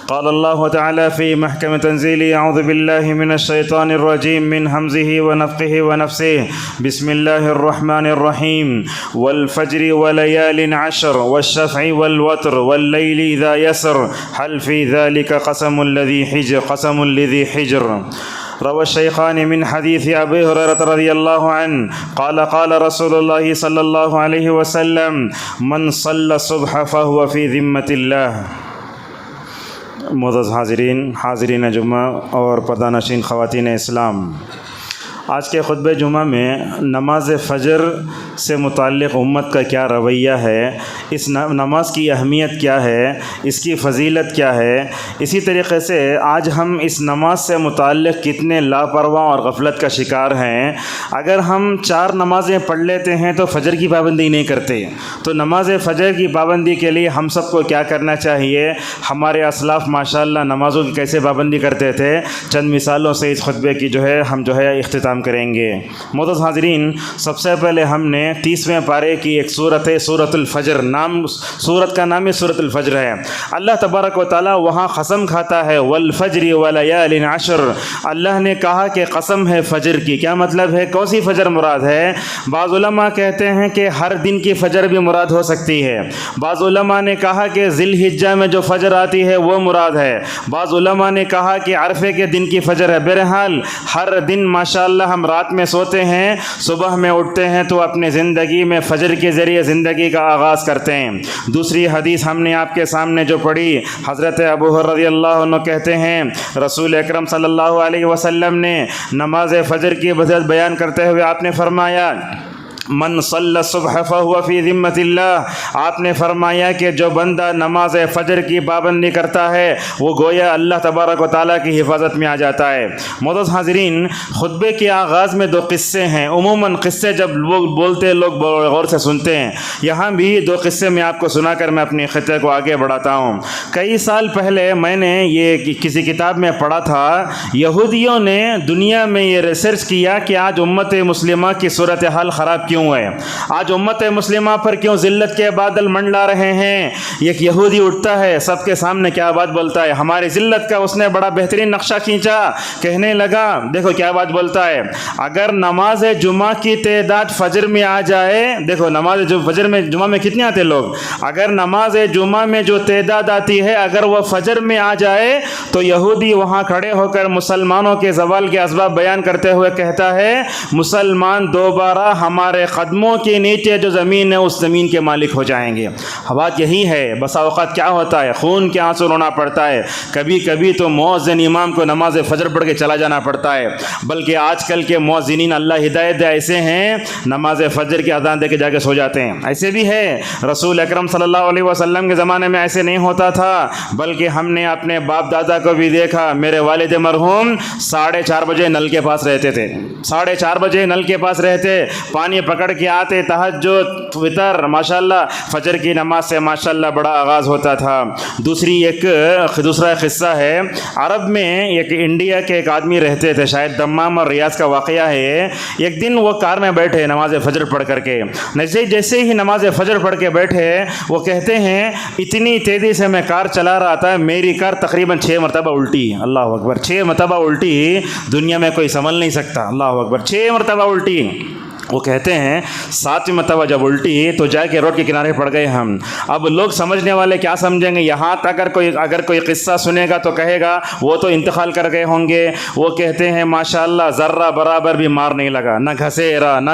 قال الله تعالى في محكم تنزيله: أعوذ بالله من الشيطان الرجيم من همزه ونفخه ونفسه. بسم الله الرحمن الرحيم. والفجر وليال عشر والشفع والوتر والليل إذا يسر هل في ذلك قسم لذي حجر. روى الشيخان من حديث أبي هريرة رضي الله عنه قال قال رسول الله صلى الله عليه وسلم: من صلى الصبح فهو في ذمة الله. معزز حاضرین جمعہ اور پردہ نشین خواتین اسلام، آج کے خطبہ جمعہ میں نماز فجر سے متعلق امت کا کیا رویہ ہے، اس نماز کی اہمیت کیا ہے، اس کی فضیلت کیا ہے، اسی طریقے سے آج ہم اس نماز سے متعلق کتنے لاپرواہ اور غفلت کا شکار ہیں۔ اگر ہم 4 نمازیں پڑھ لیتے ہیں تو فجر کی پابندی نہیں کرتے، تو نماز فجر کی پابندی کے لیے ہم سب کو کیا کرنا چاہیے؟ ہمارے اسلاف ماشاءاللہ نمازوں کی کیسے پابندی کرتے تھے، چند مثالوں سے اس خطبے کی ہم اختتام کریں گے۔ معزز حاضرین، سب سے پہلے ہم نے 30ویں پارے کی ایک سورت ہے سورۃ الفجر، سورت کا نام سورۃ الفجر ہے۔ اللہ تبارک و تعالی وہاں قسم کھاتا ہے والفجر ولیال عشر، اللہ نے کہا کہ قسم ہے فجر کی۔ کیا مطلب ہے؟ کون سی فجر مراد ہے؟ بعض علماء کہتے ہیں کہ ہر دن کی فجر بھی مراد ہو سکتی ہے، بعض علماء نے کہا کہ ذی الحجہ میں جو فجر آتی ہے وہ مراد ہے، بعض علماء نے کہا کہ عرفے کے دن کی فجر ہے۔ بہرحال ہر دن ماشاءاللہ ہم رات میں سوتے ہیں، صبح میں اٹھتے ہیں تو اپنے زندگی میں فجر کے ذریعے زندگی کا آغاز کرتے ہیں۔ دوسری حدیث ہم نے آپ کے سامنے جو پڑھی، حضرت ابو ہریرہ رضی اللہ عنہ کہتے ہیں رسول اکرم صلی اللہ علیہ وسلم نے نماز فجر کی فضیلت بیان کرتے ہوئے آپ نے فرمایا: من صلی الصبح فهو فی ذمۃ اللہ، آپ نے فرمایا کہ جو بندہ نماز فجر کی پابندی کرتا ہے وہ گویا اللہ تبارک و تعالیٰ کی حفاظت میں آ جاتا ہے۔ معزز حاضرین، خطبے کے آغاز میں 2 قصے ہیں۔ عموماً قصے جب لوگ بولتے لوگ غور سے سنتے ہیں، یہاں بھی 2 قصے میں آپ کو سنا کر میں اپنے خطے کو آگے بڑھاتا ہوں۔ کئی سال پہلے میں نے یہ کسی کتاب میں پڑھا تھا، یہودیوں نے دنیا میں یہ ریسرچ کیا کہ آج امت مسلمہ کی صورتحال خراب کیوں ہے، آج امت مسلمہ پر کیوں ذلت کے بادل منڈلا رہے ہیں۔ ایک یہودی اٹھتا ہے، سب کے سامنے کیا بات بولتا ہے؟ ہماری ذلت کا اس نے بڑا بہترین نقشہ کھینچا۔ کہنے لگا، دیکھو کیا بات بولتا ہے، اگر نماز جمعہ کی تعداد فجر میں آ جائے، دیکھو نماز فجر میں جمعہ میں کتنے آتے لوگ، اگر نماز جمعہ میں جو تعداد آتی ہے اگر وہ فجر میں آ جائے تو یہودی وہاں کھڑے ہو کر مسلمانوں کے زوال کے اسباب بیان کرتے ہوئے کہتا ہے مسلمان دوبارہ ہمارے قدموں کے نیچے جو زمین ہے اس زمین کے مالک ہو جائیں گے۔ بات یہی ہے، بسا اوقات کیا ہوتا ہے، خون کے آنسو رونا پڑتا ہے، کبھی کبھی تو مؤذن امام کو نماز فجر پڑھ کے چلا جانا پڑتا ہے، بلکہ آج کل کے مؤذنین اللہ ہدایت دے ایسے ہیں نماز فجر کی اذان دے کے جا کے سو جاتے ہیں۔ ایسے بھی ہے، رسول اکرم صلی اللہ علیہ وسلم کے زمانے میں ایسے نہیں ہوتا تھا، بلکہ ہم نے اپنے باپ دادا کو بھی دیکھا۔ میرے والد مرحوم 4:30 بجے نل کے پاس رہتے تھے، 4:30 بجے نل کے پاس رہتے، پانی پکڑ کے آتے، تہجد وتر ماشاءاللہ فجر کی نماز سے ماشاءاللہ بڑا آغاز ہوتا تھا۔ دوسرا قصہ ہے، عرب میں ایک انڈیا کے ایک آدمی رہتے تھے، شاید دمام اور ریاض کا واقعہ ہے۔ ایک دن وہ کار میں بیٹھے نماز فجر پڑھ کر کے، جیسے ہی نماز فجر پڑھ کے بیٹھے وہ کہتے ہیں اتنی تیزی سے میں کار چلا رہا تھا، میری کار تقریباً 6 مرتبہ الٹی۔ اللہ اکبر، 6 مرتبہ الٹی، دنیا میں کوئی سنبھل نہیں سکتا۔ اللہ اکبر، 6 مرتبہ الٹی۔ وہ کہتے ہیں 7ویں مرتبہ جب الٹی تو جا کے روڈ کے کنارے پڑ گئے ہم۔ اب لوگ سمجھنے والے کیا سمجھیں گے، یہاں تک اگر کوئی قصہ سنے گا تو کہے گا وہ تو انتقال کر گئے ہوں گے۔ وہ کہتے ہیں ماشاءاللہ ذرہ برابر بھی مار نہیں لگا، نہ گھسیرا نہ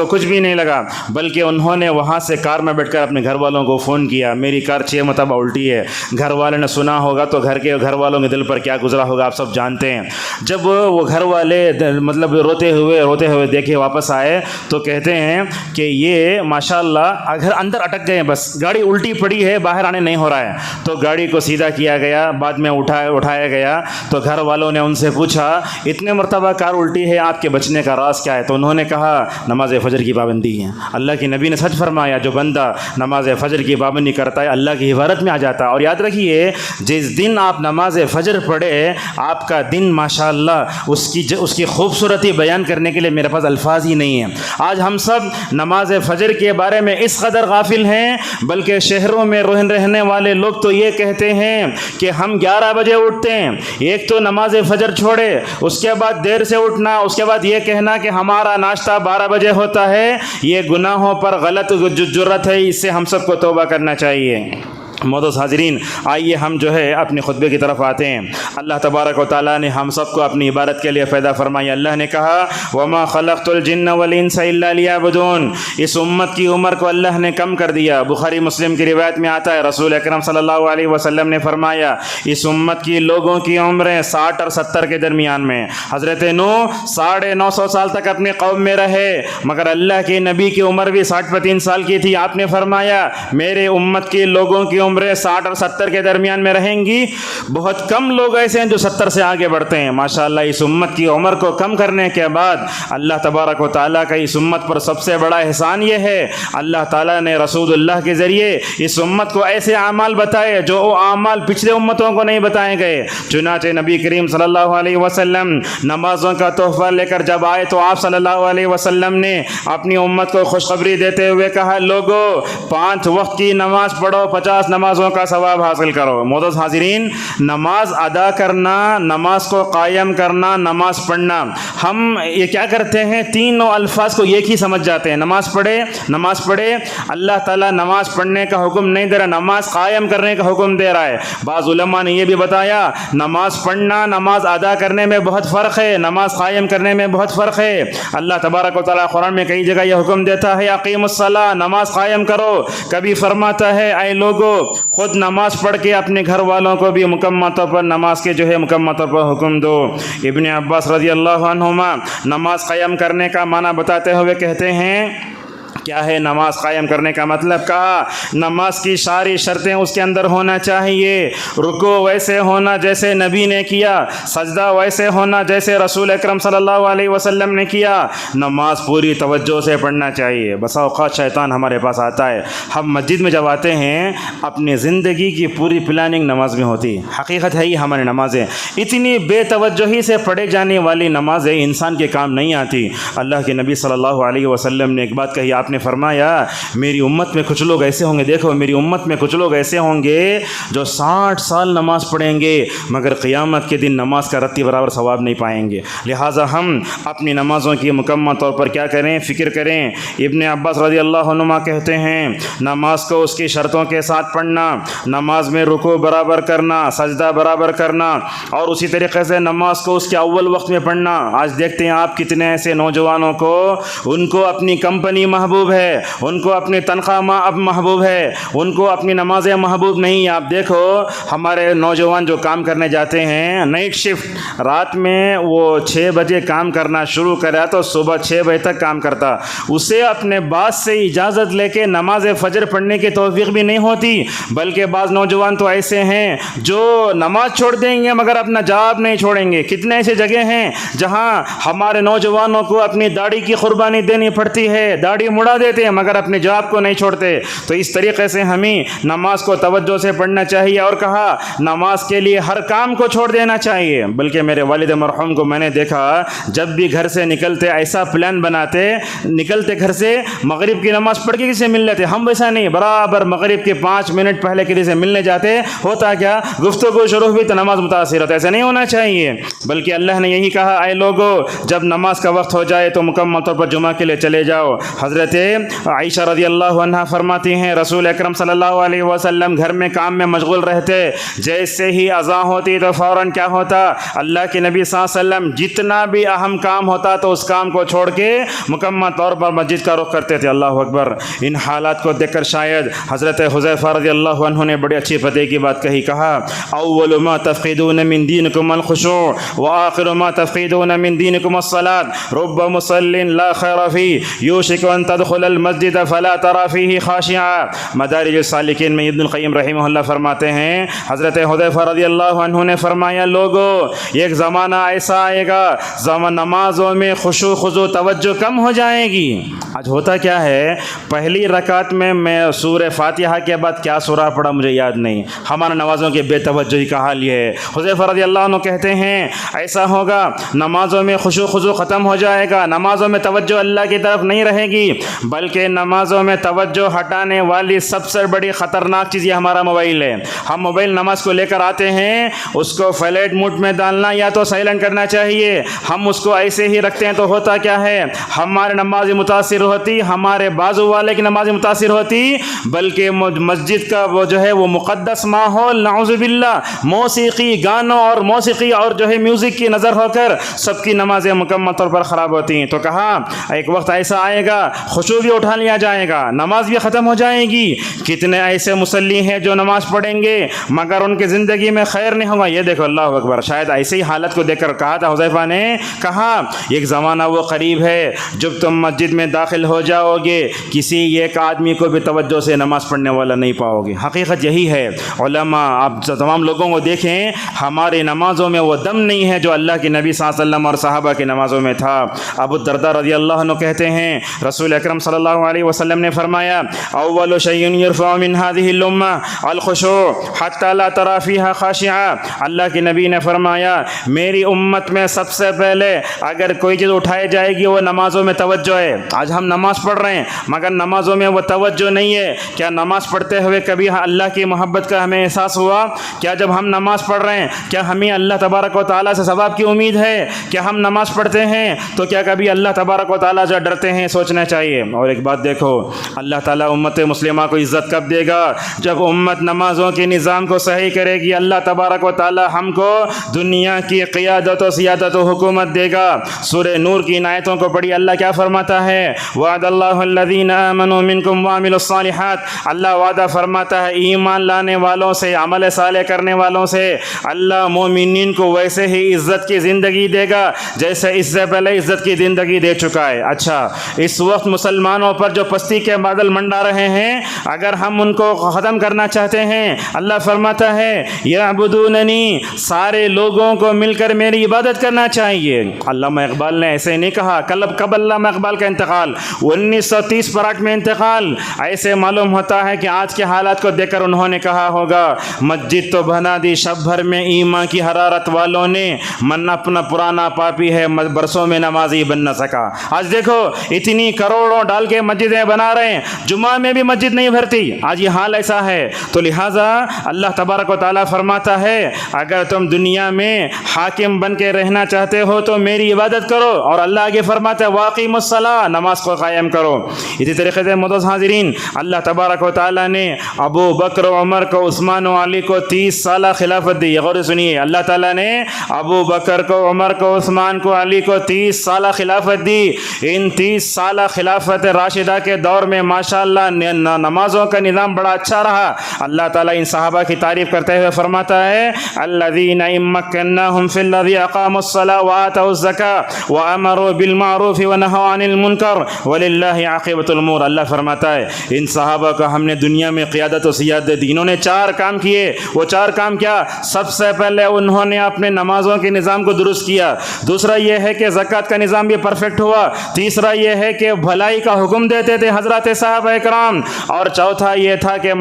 کچھ بھی نہیں لگا، بلکہ انہوں نے وہاں سے کار میں بیٹھ کر اپنے گھر والوں کو فون کیا، میری کار 6 مرتبہ الٹی ہے۔ گھر والے نے سنا ہوگا تو گھر والوں کے دل پر کیا گزرا ہوگا آپ سب جانتے ہیں۔ جب وہ گھر والے مطلب روتے ہوئے دیکھے واپس آئے تو کہتے ہیں کہ یہ ماشاءاللہ اگر اندر اٹک گئے، بس گاڑی الٹی پڑی ہے، باہر آنے نہیں ہو رہا ہے، تو گاڑی کو سیدھا کیا گیا، بعد میں اٹھایا گیا تو گھر والوں نے ان سے پوچھا اتنے مرتبہ کار الٹی ہے، آپ کے بچنے کا راز کیا ہے؟ تو انہوں نے کہا نماز فجر کی پابندی ہے۔ اللہ کے نبی نے سچ فرمایا، جو بندہ نماز فجر کی پابندی کرتا ہے اللہ کی حفاظت میں آ جاتا ہے۔ اور یاد رکھیے جس دن آپ نماز فجر پڑھے آپ کا دن ماشاءاللہ اس کی خوبصورتی بیان کرنے کے لیے میرے پاس الفاظ ہی نہیں ہے۔ آج ہم سب نماز فجر کے بارے میں اس قدر غافل ہیں، بلکہ شہروں میں رہنے والے لوگ تو یہ کہتے ہیں کہ ہم 11 بجے اٹھتے ہیں۔ ایک تو نماز فجر چھوڑے، اس کے بعد دیر سے اٹھنا، اس کے بعد یہ کہنا کہ ہمارا ناشتہ 12 بجے ہوتا ہے، یہ گناہوں پر غلط جرت ہے، اس سے ہم سب کو توبہ کرنا چاہیے۔ معزز حاضرین، آئیے ہم جو ہے اپنے خطبے کی طرف آتے ہیں۔ اللہ تبارک و تعالیٰ نے ہم سب کو اپنی عبادت کے لیے پیدا فرمایا۔ اللہ نے کہا وما خلقت الجن والانس الا لیعبدون، اس امت کی عمر کو اللہ نے کم کر دیا۔ بخاری مسلم کی روایت میں آتا ہے رسول اکرم صلی اللہ علیہ وسلم نے فرمایا اس امت کی لوگوں کی عمریں 60 اور 70 کے درمیان میں۔ حضرت نوح 950 سال تک اپنی قوم میں رہے، مگر اللہ کے نبی کی عمر بھی 60 سال کی تھی۔ آپ نے فرمایا میرے امت کی لوگوں کی عمریں 60 اور 70 کے درمیان میں رہیں گی، بہت کم لوگ ایسے ہیں جو 70 سے آگے بڑھتے ہیں۔ ماشاءاللہ اس امت کی عمر کو کم کرنے کے بعد اللہ تبارک و تعالیٰ کا اس امت پر سب سے بڑا احسان یہ ہے، اللہ تعالیٰ نے رسول اللہ کے ذریعے اس امت کو ایسے اعمال بتائے جو وہ اعمال پچھلے امتوں کو نہیں بتائے گئے۔ چنانچہ نبی کریم صلی اللہ علیہ وسلم نمازوں کا تحفہ لے کر جب آئے تو آپ صلی اللہ علیہ وسلم نے اپنی امت کو خوشخبری دیتے ہوئے کہا لوگو 5 وقت کی نماز پڑھو، 50 نمازوں کا ثواب حاصل کرو۔ معزز حاضرین، نماز ادا کرنا، نماز کو قائم کرنا، نماز پڑھنا، ہم یہ کیا کرتے ہیں تینوں الفاظ کو ایک ہی سمجھ جاتے ہیں۔ نماز پڑھے، اللہ تعالیٰ نماز پڑھنے کا حکم نہیں دے رہا، نماز قائم کرنے کا حکم دے رہا ہے۔ بعض علماء نے یہ بھی بتایا نماز پڑھنا، نماز ادا کرنے میں بہت فرق ہے، نماز قائم کرنے میں بہت فرق ہے۔ اللہ تبارک و تعالیٰ قرآن میں کئی جگہ یہ حکم دیتا ہے اقیم الصلاۃ، نماز قائم کرو، کبھی فرماتا ہے اے لوگو خود نماز پڑھ کے اپنے گھر والوں کو بھی مکمل طور پر نماز کے مکمل طور پر حکم دو۔ ابن عباس رضی اللہ عنہما نماز قائم کرنے کا معنی بتاتے ہوئے کہتے ہیں کیا ہے نماز قائم کرنے کا مطلب؟ کہا نماز کی ساری شرطیں اس کے اندر ہونا چاہیے، رکوع ویسے ہونا جیسے نبی نے کیا، سجدہ ویسے ہونا جیسے رسول اکرم صلی اللہ علیہ وسلم نے کیا، نماز پوری توجہ سے پڑھنا چاہیے۔ بسا اوقات شیطان ہمارے پاس آتا ہے، ہم مسجد میں جب آتے ہیں اپنی زندگی کی پوری پلاننگ نماز میں ہوتی ہے۔ حقیقت ہے ہی ہماری نمازیں اتنی بے توجہی سے پڑھے جانے والی نمازیں انسان کے کام نہیں آتی۔ اللہ کے نبی صلی اللہ علیہ وسلم نے ایک بات کہی، آپ نے فرمایا میری امت میں کچھ لوگ ایسے ہوں گے، دیکھو میری امت میں کچھ لوگ ایسے ہوں گے جو 60 سال نماز پڑھیں گے مگر قیامت کے دن نماز کا رتی برابر ثواب نہیں پائیں گے۔ لہٰذا ہم اپنی نمازوں کی مکمل طور پر کیا کریں، فکر کریں۔ ابن عباس رضی اللہ عنہما کہتے ہیں نماز کو اس کی شرطوں کے ساتھ پڑھنا، نماز میں رکوع برابر کرنا، سجدہ برابر کرنا، اور اسی طریقے سے نماز کو اس کے اول وقت میں پڑھنا۔ آج دیکھتے ہیں آپ کتنے ایسے نوجوانوں کو ان کو اپنی کمپنی محبوب ہے، ان کو اپنی تنخواہ محبوب ہے، ان کو اپنی نمازیں محبوب نہیں۔ آپ دیکھو ہمارے نوجوان جو کام کرنے جاتے ہیں نائٹ شفٹ، رات میں وہ 6 بجے کام کرنا شروع کرا تو صبح 6 بجے تک کام کرتا، اسے اپنے باس سے اجازت لے کے نماز فجر پڑھنے کی توفیق بھی نہیں ہوتی۔ بلکہ بعض نوجوان تو ایسے ہیں جو نماز چھوڑ دیں گے مگر اپنا جاب نہیں چھوڑیں گے۔ کتنے ایسے جگہ ہیں جہاں ہمارے نوجوانوں کو اپنی داڑھی کی قربانی دینی پڑتی ہے، داڑھی مڑا دیتے ہیں مگر اپنے جاب کو نہیں چھوڑتے۔ تو اس طریقے سے ہمیں نماز کو توجہ سے پڑھنا چاہیے، اور کہا نماز کے لیے ہر کام کو چھوڑ دینا چاہیے۔ بلکہ میرے والد مرحوم کو میں نے دیکھا جب بھی گھر سے نکلتے ایسا پلان بناتے، نکلتے گھر سے مغرب کی نماز پڑھ کے کسی سے مل لیتے، ہم ویسا نہیں، برابر مغرب کے 5 منٹ پہلے کسی سے ملنے جاتے، ہوتا کیا گفتگو شروع ہوئی تو نماز متاثر ہوتا۔ ایسا نہیں ہونا چاہیے، بلکہ اللہ نے یہی کہا اے لوگو جب نماز کا وقت ہو جائے تو مکمل طور پر جمعہ کے لیے چلے جاؤ۔ حضرت عائشہ رضی اللہ عنہا فرماتی ہیں رسول اکرم صلی اللہ علیہ وسلم گھر میں کام میں مشغول رہتے، جیسے ہی اذان ہوتی تو فوراً کیا ہوتا، اللہ کے نبی صلی اللہ علیہ وسلم جتنا بھی اہم کام ہوتا تو اس کام کو چھوڑ کے مکمل طور پر مسجد کا رخ کرتے تھے۔ اللہ اکبر۔ ان حالات کو دیکھ کر شاید حضرت حذیفہ رضی اللہ عنہ نے بڑی اچھی فتح کی بات کہی، کہا اول ما تفقدون من دینکم الخشوع وآخر ما تفقدون من دینکم الصلاۃ رب مصل لا خیر فی یوشک ان تدخل تدخل المسجد فلا ترى فيه خاشعا۔ مدارج السالکین میں ابن القیم رحمہ اللہ فرماتے ہیں، حضرت حذیفہ رضی اللہ عنہ نے فرمایا، لوگو ایک زمانہ ایسا آئے گا نمازوں میں خشوع خضوع توجہ کم ہو جائے گی۔ آج ہوتا کیا ہے، پہلی رکعت میں سورہ فاتحہ کے بعد کیا سورہ پڑھا مجھے یاد نہیں، ہمارا نمازوں کے بے توجہی کا حال یہ ہے۔ حذیفہ رضی اللہ عنہ کہتے ہیں ایسا ہوگا، نمازوں میں خشوع خضوع ختم ہو جائے گا، نمازوں میں توجہ اللہ کی طرف نہیں رہے گی، بلکہ نمازوں میں توجہ ہٹانے والی سب سے بڑی خطرناک چیز یہ ہمارا موبائل ہے۔ ہم موبائل نماز کو لے کر آتے ہیں، اس کو فلائٹ موڈ میں ڈالنا یا تو سائلنٹ کرنا چاہیے، ہم اس کو ایسے ہی رکھتے ہیں تو ہوتا کیا ہے، ہماری نماز متاثر ہوتی، ہمارے بازو والے کی نماز متاثر ہوتی، بلکہ مسجد کا وہ جو ہے وہ مقدس ماحول نعوذ باللہ موسیقی گانوں اور موسیقی اور جو ہے میوزک کی نظر ہو کر سب کی نمازیں مکمل طور پر خراب ہوتی ہیں۔ تو کہا ایک وقت ایسا آئے گا خشوع بھی اٹھا لیا جائے گا، نماز بھی ختم ہو جائے گی۔ کتنے ایسے مصلی ہیں جو نماز پڑھیں گے مگر ان کی زندگی میں خیر نہیں ہوگا۔ یہ دیکھو اللہ اکبر، شاید ایسی ہی حالت کو دیکھ کر کہا تھا حذیفہ نے، کہا ایک زمانہ وہ قریب ہے جب تم مسجد میں داخل ہو جاؤ گے کسی ایک آدمی کو بھی توجہ سے نماز پڑھنے والا نہیں پاؤ گے۔ حقیقت یہی ہے۔ علماء آپ تمام لوگوں کو دیکھیں، ہماری نمازوں میں وہ دم نہیں ہے جو اللہ کے نبی صلی اللہ علیہ وسلم اور صحابہ کی نمازوں میں تھا۔ ابو الدرداء رضی اللہ عنہ کہتے ہیں رسول اکرم صلی اللہ علیہ وسلم نے فرمایا، اول شیء یرفع من هذه الامه الخشوع حتى لا ترى فيها خاشعا۔ اللہ کے نبی نے فرمایا میری امت میں سب سے پہلے اگر کوئی چیز اٹھائی جائے گی وہ نمازوں میں توجہ ہے۔ آج ہم نماز پڑھ رہے ہیں مگر نمازوں میں وہ توجہ نہیں ہے۔ کیا نماز پڑھتے ہوئے کبھی اللہ کی محبت کا ہمیں احساس ہوا؟ کیا جب ہم نماز پڑھ رہے ہیں کیا ہمیں اللہ تبارک و تعالیٰ سے ثواب کی امید ہے؟ کیا ہم نماز پڑھتے ہیں تو کیا کبھی اللہ تبارک و تعالیٰ سے ڈرتے ہیں؟ سوچنا چاہیے۔ اور ایک بات دیکھو، اللہ تعالیٰ امت مسلمہ کو عزت کب دے گا؟ جب امت نمازوں کے نظام کو صحیح کرے گی، اللہ تبارک و تعالیٰ ہم کو دنیا کی قیادت و سیادت و حکومت دے گا۔ سورہ نور کی ان آیتوں کو پڑھی، اللہ کیا فرماتا ہے؟ وعد اللہ الذین آمنوا منکم وعملوا الصالحات۔ اللہ وعدہ فرماتا ہے ایمان لانے والوں سے، عمل صالح کرنے والوں سے اللہ مومنین کو ویسے ہی عزت کی زندگی دے گا جیسے اس سے پہلے عزت کی زندگی دے چکا ہے۔ اچھا، اس وقت مسلمانوں پر جو پستی کے بادل منڈا رہے ہیں، اگر ہم ان کو ختم کرنا چاہتے ہیں، اللہ فرماتا ہے یعبدوننی، سارے لوگوں کو مل کر میری عبادت کرنا چاہیے۔ علامہ اقبال نے ایسے نہیں کہا، کب علامہ اقبال کا انتقال 1930 میں انتقال، ایسے معلوم ہوتا ہے کہ آج کے حالات کو دیکھ کر انہوں نے کہا ہوگا مسجد تو بنا دی شب بھر میں ایمان کی حرارت والوں نے، من اپنا پرانا پاپی ہے برسوں میں نمازی بن نہ سکا۔ آج دیکھو اتنی کروڑوں ڈال کے مسجدیں بنا رہے ہیں، جمعہ میں بھی مسجد نہیں بھرتی، آج یہ حال ایسا ہے۔ تو لہٰذا اللہ تبارک و تعالیٰ فرماتا ہے اگر تم دنیا میں حاکم بن کے رہنا چاہتے ہو تو میری عبادت کرو، اور اللہ آگے فرماتا ہے واقیم الصلاۃ، نماز کو قائم کرو۔ اسی طریقے سے معزز حاضرین، اللہ تبارک و تعالیٰ نے ابو بکر و عمر کو، عثمان و علی کو 30 سالہ خلافت دی۔ غور سنیے، اللہ تعالیٰ نے ابو بکر کو، عمر کو، عثمان کو، علی کو 30 سالہ خلافت دی۔ ان 30 سالہ خلافت راشدہ کے دور میں ماشاءاللہ نمازوں کا نظام بڑا اچھا رہا۔ اللہ تعالیٰ ان صحابہ کی تعریف کرتے ہوئے فرماتا ہے الذین ان مکناہم فی الارض اقاموا الصلاۃ وآتوا الزکاۃ وامروا بالمعروف ونہوا عن المنکر وللہ عاقبۃ الامور۔ اللہ فرماتا ہے ان صحابہ کو ہم نے دنیا میں قیادت و سیادت دی، انہوں نے 4 کام کیے۔ وہ 4 کام کیا؟ سب سے پہلے انہوں نے اپنے نمازوں کے نظام کو درست کیا، دوسرا یہ ہے کہ زکوٰۃ کا نظام بھی پرفیکٹ ہوا، تیسرا یہ ہے کہ بھلائی کا حکم دیتے تھے حضرات صحابہ کرام، اور چوتھا یہ تھا کہ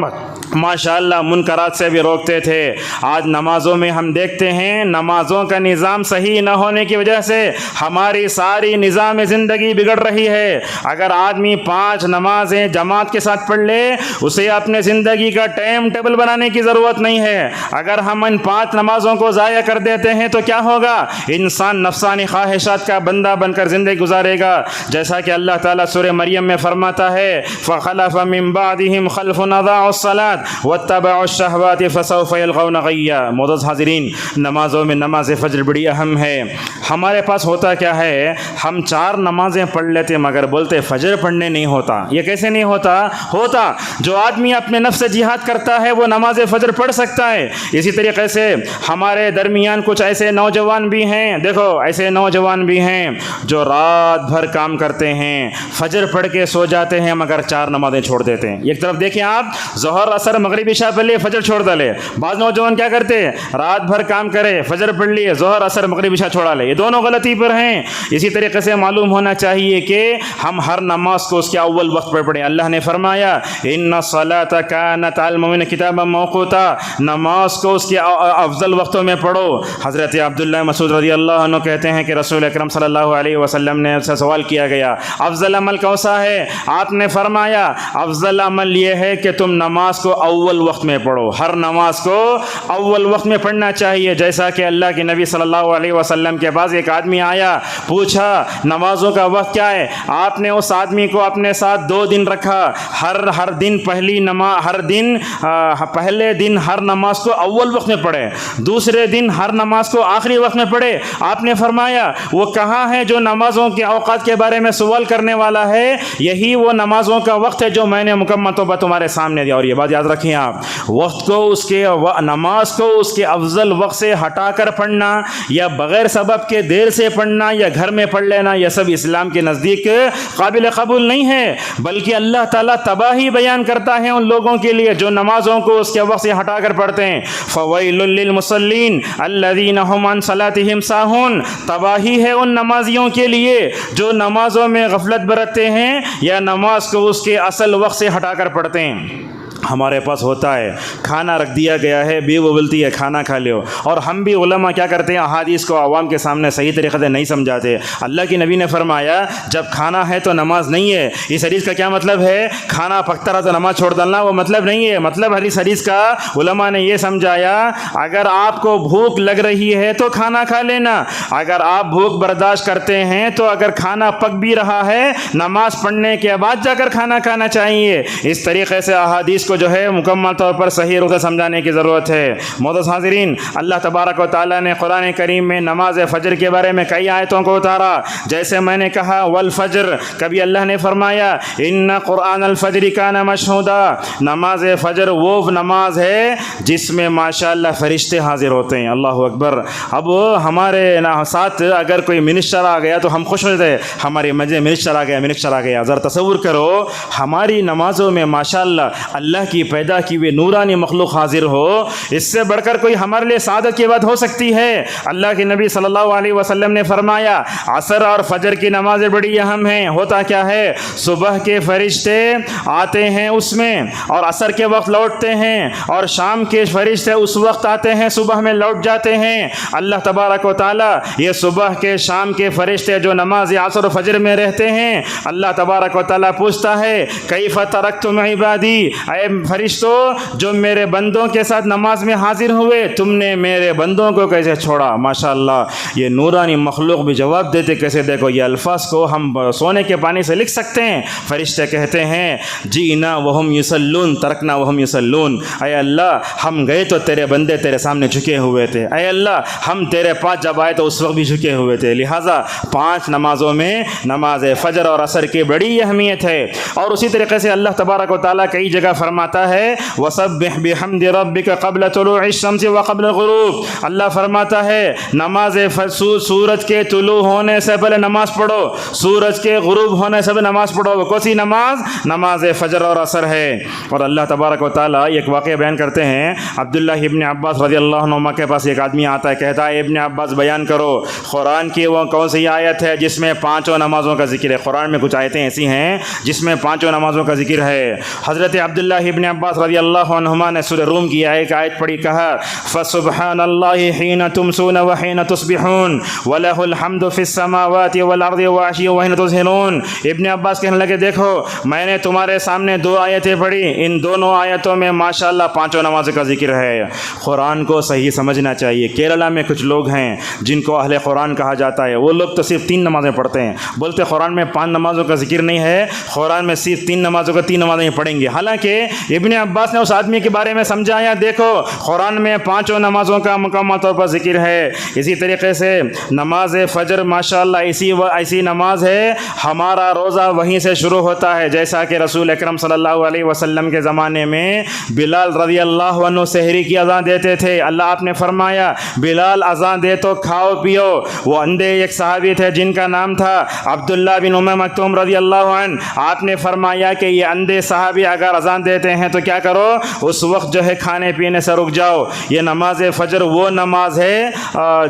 ماشاءاللہ منکرات سے بھی روکتے تھے۔ آج نمازوں میں ہم دیکھتے ہیں نمازوں کا نظام صحیح نہ ہونے کی وجہ سے ہماری ساری نظام زندگی بگڑ رہی ہے۔ اگر آدمی 5 نمازیں جماعت کے ساتھ پڑھ لے، اسے اپنے زندگی کا ٹائم ٹیبل بنانے کی ضرورت نہیں ہے۔ اگر ہم ان 5 نمازوں کو ضائع کر دیتے ہیں تو کیا ہوگا؟ انسان نفسانی خواہشات کا بندہ بن کر زندگی گزارے گا، جیسا کہ اللہ تعالیٰ سورہ مریم میں فرماتا ہے فَخَلَفَ مِن بَعْدِهِمْ خَلْفٌ أَضَاعُوا الصَّلَاةَ واتبعوا الشهوات فسوف يلقون غيا۔ معزز حاضرین، نمازوں میں نماز فجر بڑی اہم ہے۔ ہمارے پاس ہوتا کیا ہے، ہم 4 نمازیں پڑھ لیتے مگر بولتے فجر پڑھنے نہیں ہوتا۔ یہ کیسے نہیں ہوتا؟ جو آدمی اپنے نفس سے جہاد کرتا ہے وہ نماز فجر پڑھ سکتا ہے۔ اسی طریقے سے ہمارے درمیان کچھ ایسے نوجوان بھی ہیں، دیکھو ایسے نوجوان بھی ہیں جو رات بھر کام کرتے ہیں، فجر پڑھ کے سو جاتے ہیں مگر 4 نمازیں چھوڑ دیتے ہیں۔ ایک طرف دیکھیں آپ، ظہر عصر مغرب عشاء پڑھ لیے، فجر چھوڑ ڈالے۔ بعض نوجوان کیا کرتے ہیں، رات بھر کام کرے، فجر پڑھ لیے، ظہر عصر مغرب عشاء چھوڑا لے، یہ دونوں غلطی پر ہیں۔ اسی طریقے سے معلوم ہونا چاہیے کہ ہم ہر نماز کو اس کے اول وقت پر پڑھیں۔ اللہ نے فرمایا ان الصلاۃ کانت علی المؤمنین کتابا موقوتا، نماز کو اس کے افضل وقتوں میں پڑھو۔ حضرت عبداللہ مسعود رضی اللہ عنہ کہتے ہیں کہ رسول اکرم صلی اللہ علیہ وسلم نے سے سوال کیا گیا افضل عمل کون سا ہے؟ آپ نے فرمایا افضل عمل یہ ہے کہ تم نماز کو اول وقت میں پڑھو، ہر نماز کو اول وقت میں پڑھنا چاہیے۔ جیسا کہ اللہ کے نبی صلی اللہ علیہ وسلم کے پاس ایک آدمی آیا، پوچھا نمازوں کا وقت کیا ہے؟ آپ نے اس آدمی کو اپنے ساتھ 2 دن رکھا، ہر دن پہلے دن ہر نماز کو اول وقت میں پڑھے، دوسرے دن ہر نماز کو آخری وقت میں پڑھے۔ آپ نے فرمایا وہ کہاں ہے جو نمازوں کے اوقات کے بارے میں سوال کرنے والا ہے؟ یہی وہ نمازوں کا وقت ہے جو میں نے مکمل طور پر تمہارے سامنے دیا۔ اور یہ بات یاد رکھیں آپ، وقت کو نماز کو اس کے افضل وقت سے ہٹا کر پڑھنا یا بغیر سبب کے دیر سے پڑھنا یا گھر میں پڑھ لینا، یہ سب اسلام کے نزدیک قابل قبول نہیں ہے، بلکہ اللہ تعالیٰ تباہی بیان کرتا ہے ان لوگوں کے لیے جو نمازوں کو اس کے وقت سے ہٹا کر پڑھتے ہیں۔ فویل للمصلین الذین هم عن صلاتهم ساہون، تباہی ہے ان نمازیوں کے لیے جو نمازوں میں غفلت برتتے ہیں یا نماز کو اس کے اصل وقت سے ہٹا کر پڑھتے ہیں۔ ہمارے پاس ہوتا ہے کھانا رکھ دیا گیا ہے، بیوی بولتی ہے کھانا کھا لو، اور ہم بھی علماء کیا کرتے ہیں، احادیث کو عوام کے سامنے صحیح طریقے سے نہیں سمجھاتے۔ اللہ کی نبی نے فرمایا جب کھانا ہے تو نماز نہیں ہے۔ اس حدیث کا کیا مطلب ہے؟ کھانا پکتا رہا تو نماز چھوڑ ڈالنا، وہ مطلب نہیں ہے۔ مطلب اس حدیث کا علماء نے یہ سمجھایا اگر آپ کو بھوک لگ رہی ہے تو کھانا کھا لینا، اگر آپ بھوک برداشت کرتے ہیں تو اگر کھانا پک بھی رہا ہے نماز پڑھنے کے بعد جا کر کھانا کھانا چاہیے۔ اس طریقے سے احادیث کو جو ہے مکمل طور پر صحیح روح سے سمجھانے کی ضرورت ہے۔ معزز حاضرین، اللہ تبارک و تعالیٰ نے قرآن کریم میں نماز فجر کے بارے میں کئی آیتوں کو اتارا، جیسے میں نے کہا والفجر، کبھی اللہ نے فرمایا ان قرآن الفجر کان مشہودا، نماز فجر وہ نماز ہے جس میں ماشاءاللہ فرشتے حاضر ہوتے ہیں۔ اللہ اکبر۔ اب ہمارے ساتھ اگر کوئی منسٹر آ گیا تو ہم خوش ہوتے ہیں، ہمارے مجھے منسٹر آ گیا۔ ذرا تصور کرو ہماری نمازوں میں ماشاءاللہ اللہ کی پیدا کی ہوئی نورانی مخلوق حاضر ہو، اس سے بڑھ کر کوئی ہمارے لیے سعادت کی بات ہو سکتی ہے؟ اللہ کے نبی صلی اللہ علیہ وسلم نے فرمایا عصر اور فجر کی نمازیں بڑی اہم ہیں۔ ہوتا کیا ہے، صبح کے فرشتے آتے ہیں اس میں اور عصر کے وقت لوٹتے ہیں، اور شام کے فرشتے اس وقت آتے ہیں صبح میں لوٹ جاتے ہیں۔ اللہ تبارک و تعالیٰ یہ صبح کے شام کے فرشتے جو نماز عصر و فجر میں رہتے ہیں، اللہ تبارک و تعالیٰ پوچھتا ہے کیف ترکتم عبادی، اے فرشتوں جو میرے بندوں کے ساتھ نماز میں حاضر ہوئے تم نے میرے بندوں کو کیسے چھوڑا؟ ماشاءاللہ یہ نورانی مخلوق بھی جواب دیتے کیسے، دیکھو یہ الفاظ کو ہم سونے کے پانی سے لکھ سکتے ہیں۔ فرشتے کہتے ہیں جینا وہم یصلون ترکنا وہم یصلون، اے اللہ ہم گئے تو تیرے بندے تیرے سامنے جھکے ہوئے تھے، اے اللہ ہم تیرے پاس جب آئے تو اس وقت بھی جھکے ہوئے تھے۔ لہٰذا 5 نمازوں میں نماز فجر اور عصر کی بڑی اہمیت ہے۔ اور اسی طریقے سے اللہ تبارک و تعالیٰ کئی جگہ فرماتا ہے وَسَبِّحْ بِحَمْدِ رَبِّكَ قَبْلَ طُلُوعِ الشَّمْسِ وَقَبْلَ الْغُرُوبِ، اللہ فرماتا ہے نماز سورج کے طلوع ہونے سے پہلے نماز پڑھو، سورج کے غروب ہونے سے پہلے نماز پڑھو۔ وہ کون سی نماز؟ نماز فجر اور عصر ہے۔ اور اللہ تبارک و تعالیٰ ایک واقعہ بیان کرتے ہیں، عبداللہ ابن عباس رضی اللہ عنہ کے پاس ایک آدمی آتا ہے، کہتا ہے ابن عباس بیان کرو قرآن کی وہ کون سی آیت ہے جس میں 5 نمازوں کا ذکر ہے؟ قرآن میں کچھ آیتیں ایسی ہیں جس میں 5 نمازوں کا ذکر ہے۔ حضرت عبداللہ ابن عباس رضی اللہ عنہما نے سورہ روم کی ایک آیت پڑھی، کہا فسبحان اللہ حین تمسون وحین تصبحون وَلَهُ الْحَمْدُ فِي السَّمَاوَاتِ وَالْأَرْضِ وَعَشِيًّا وَحِينَ تُظْهِرُونَ۔ ابن عباس کہنے لگے دیکھو میں نے تمہارے سامنے 2 آیتیں پڑھی، ان دونوں آیتوں میں ماشاءاللہ 5 نمازوں کا ذکر ہے۔ قرآن کو صحیح سمجھنا چاہیے۔ کیرلا میں کچھ لوگ ہیں جن کو اہل قرآن کہا جاتا ہے، وہ لوگ تو صرف 3 نمازیں پڑھتے ہیں، بولتے قرآن میں 5 نمازوں کا ذکر نہیں ہے، قرآن میں صرف 3 نمازوں کا 3 نمازیں پڑھیں گے، حالانکہ ابن عباس نے اس آدمی کے بارے میں سمجھایا، دیکھو قرآن میں 5 نمازوں کا مکمل طور پر ذکر ہے، اسی طریقے سے نماز فجر ماشاءاللہ ایسی نماز ہے، ہمارا روزہ وہیں سے شروع ہوتا ہے، جیسا کہ رسول اکرم صلی اللہ علیہ وسلم کے زمانے میں بلال رضی اللہ عنہ سحری کی اذان دیتے تھے، اللہ آپ نے فرمایا بلال اذان دے تو کھاؤ پیو۔ وہ اندھے ایک صحابی تھے جن کا نام تھا عبداللہ بن ام مکتوم رضی اللہ عنہ، آپ نے فرمایا کہ یہ اندھے صحابی اگر اذان دیتے ہیں تو کیا کرو، اس وقت جو ہے کھانے پینے سے رک جاؤ۔ یہ نماز فجر وہ نماز ہے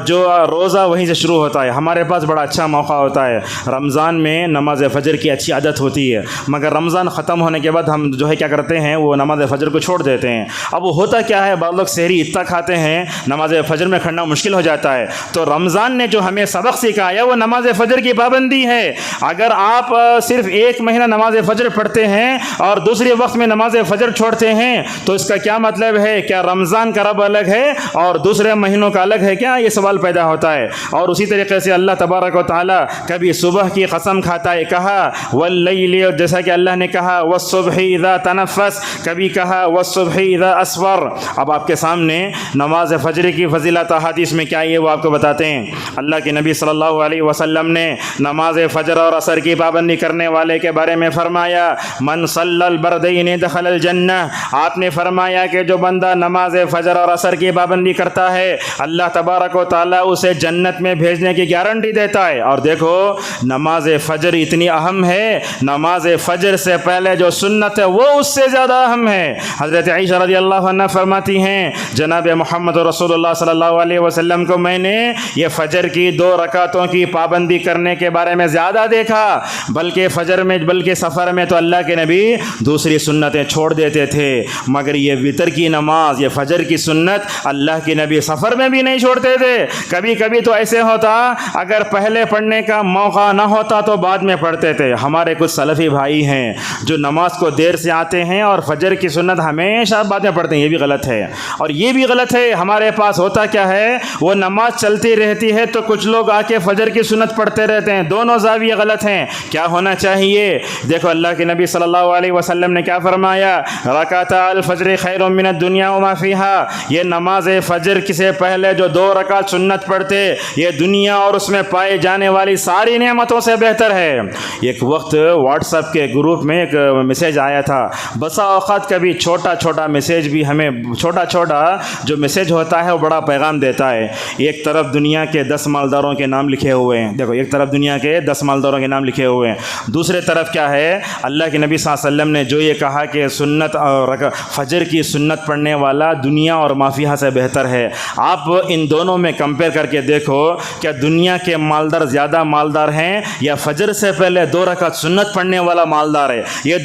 جو روزہ وہیں سے شروع ہوتا ہے۔ ہمارے پاس بڑا اچھا موقع ہوتا ہے، رمضان میں نماز فجر کی اچھی عادت ہوتی ہے، مگر رمضان ختم ہونے کے بعد ہم جو ہے کیا کرتے ہیں، وہ نماز فجر کو چھوڑ دیتے ہیں۔ اب وہ ہوتا کیا ہے، بعض لوگ سحری اتنا کھاتے ہیں نماز فجر میں کھڑنا مشکل ہو جاتا ہے۔ تو رمضان نے جو ہمیں سبق سکھایا وہ نماز فجر کی پابندی ہے۔ اگر آپ صرف 1 مہینہ نماز فجر پڑھتے ہیں اور دوسرے وقت میں نماز فجر چھوڑتے ہیں تو اس کا کیا مطلب ہے، کیا رمضان کا رب الگ ہے اور دوسرے مہینوں کا الگ ہے کیا؟ یہ سوال پیدا ہوتا ہے۔ اور اسی طریقے سے اللہ تبارک و تعالیٰ کبھی صبح کی قسم کھاتا ہے، کہا واللیل، اور جیسا کہ اللہ نے کہا والصبح اذا تنفس، کبھی کہا والصبح اذا اسفر۔ اب آپ کے سامنے نماز فجر کی فضیلت احادیث میں کیا ہے وہ آپ کو بتاتے ہیں۔ اللہ کے نبی صلی اللہ علیہ وسلم نے نماز فجر اور عصر کی پابندی کرنے والے کے بارے میں فرمایا من صلی البردین دخل الجنہ۔ آپ نے فرمایا کہ جو بندہ نماز فجر اور عصر کی پابندی کرتا ہے اللہ تبارک و تعالیٰ اسے جنت میں بھیجنے کی گارنٹی دیتا ہے۔ اور دیکھو نماز فجر اتنی اہم ہے، نماز فجر سے پہلے جو سنت ہے وہ اس سے زیادہ اہم ہے۔ حضرت عائشہ رضی اللہ عنہ فرماتی ہیں جناب محمد رسول اللہ صلی اللہ علیہ وسلم کو میں نے یہ فجر کی 2 رکعتوں کی پابندی کرنے کے بارے میں زیادہ دیکھا، بلکہ سفر میں تو اللہ کے نبی دوسری سنتیں چھوڑ دیتے تھے، مگر یہ وتر کی نماز، یہ فجر کی سنت اللہ کے نبی سفر میں بھی نہیں چھوڑتے تھے۔ کبھی کبھی تو ایسے ہوتا اگر پہلے پڑھنے کا موقع نہ ہوتا تو بعد میں پڑھتے تھے۔ ہمارے کچھ سلفی بھائی ہیں جو نماز کو دیر سے آتے ہیں اور فجر کی سنت ہمیشہ بعد میں پڑھتے ہیں، یہ بھی غلط ہے۔ اور یہ بھی غلط ہے، ہمارے پاس ہوتا کیا ہے، وہ نماز چلتی رہتی ہے تو کچھ لوگ آ کے فجر کی سنت پڑھتے رہتے ہیں، دونوں زاویے غلط ہیں۔ کیا ہونا چاہیے، دیکھو اللہ کے نبی صلی اللہ علیہ وسلم نے کیا فرمایا، رکعتا الفجر خیر من الدنیا وما فیہا، یہ نماز فجر سے پہلے جو 2 رکعت سنت پڑھتے یہ دنیا اور اس میں پائے جانے والی ساری نعمتوں سے بہتر ہے۔ ایک وقت واٹس ایپ کے گروپ میں ایک میسیج آیا تھا، بسا اوقات کبھی چھوٹا چھوٹا میسیج بھی ہمیں، چھوٹا چھوٹا جو میسیج ہوتا ہے وہ بڑا پیغام دیتا ہے۔ ایک طرف دنیا کے 10 مالداروں کے نام لکھے ہوئے ہیں، دیکھو ایک طرف دنیا کے 10 مالداروں کے نام لکھے ہوئے ہیں، دوسرے طرف کیا ہے، اللہ کے نبی صلی اللہ علیہ وسلم نے جو یہ کہا کہ سنت اور فجر کی سنت پڑھنے والا دنیا اور مافیہ سے بہتر ہے۔ آپ ان دونوں میں کمپیئر کر کے دیکھو کیا دنیا کے مالدار زیادہ مالدار ہیں یا فجر سے پہلے 2 رکعت سنت پڑھنے والا مالدار ہے؟ یہ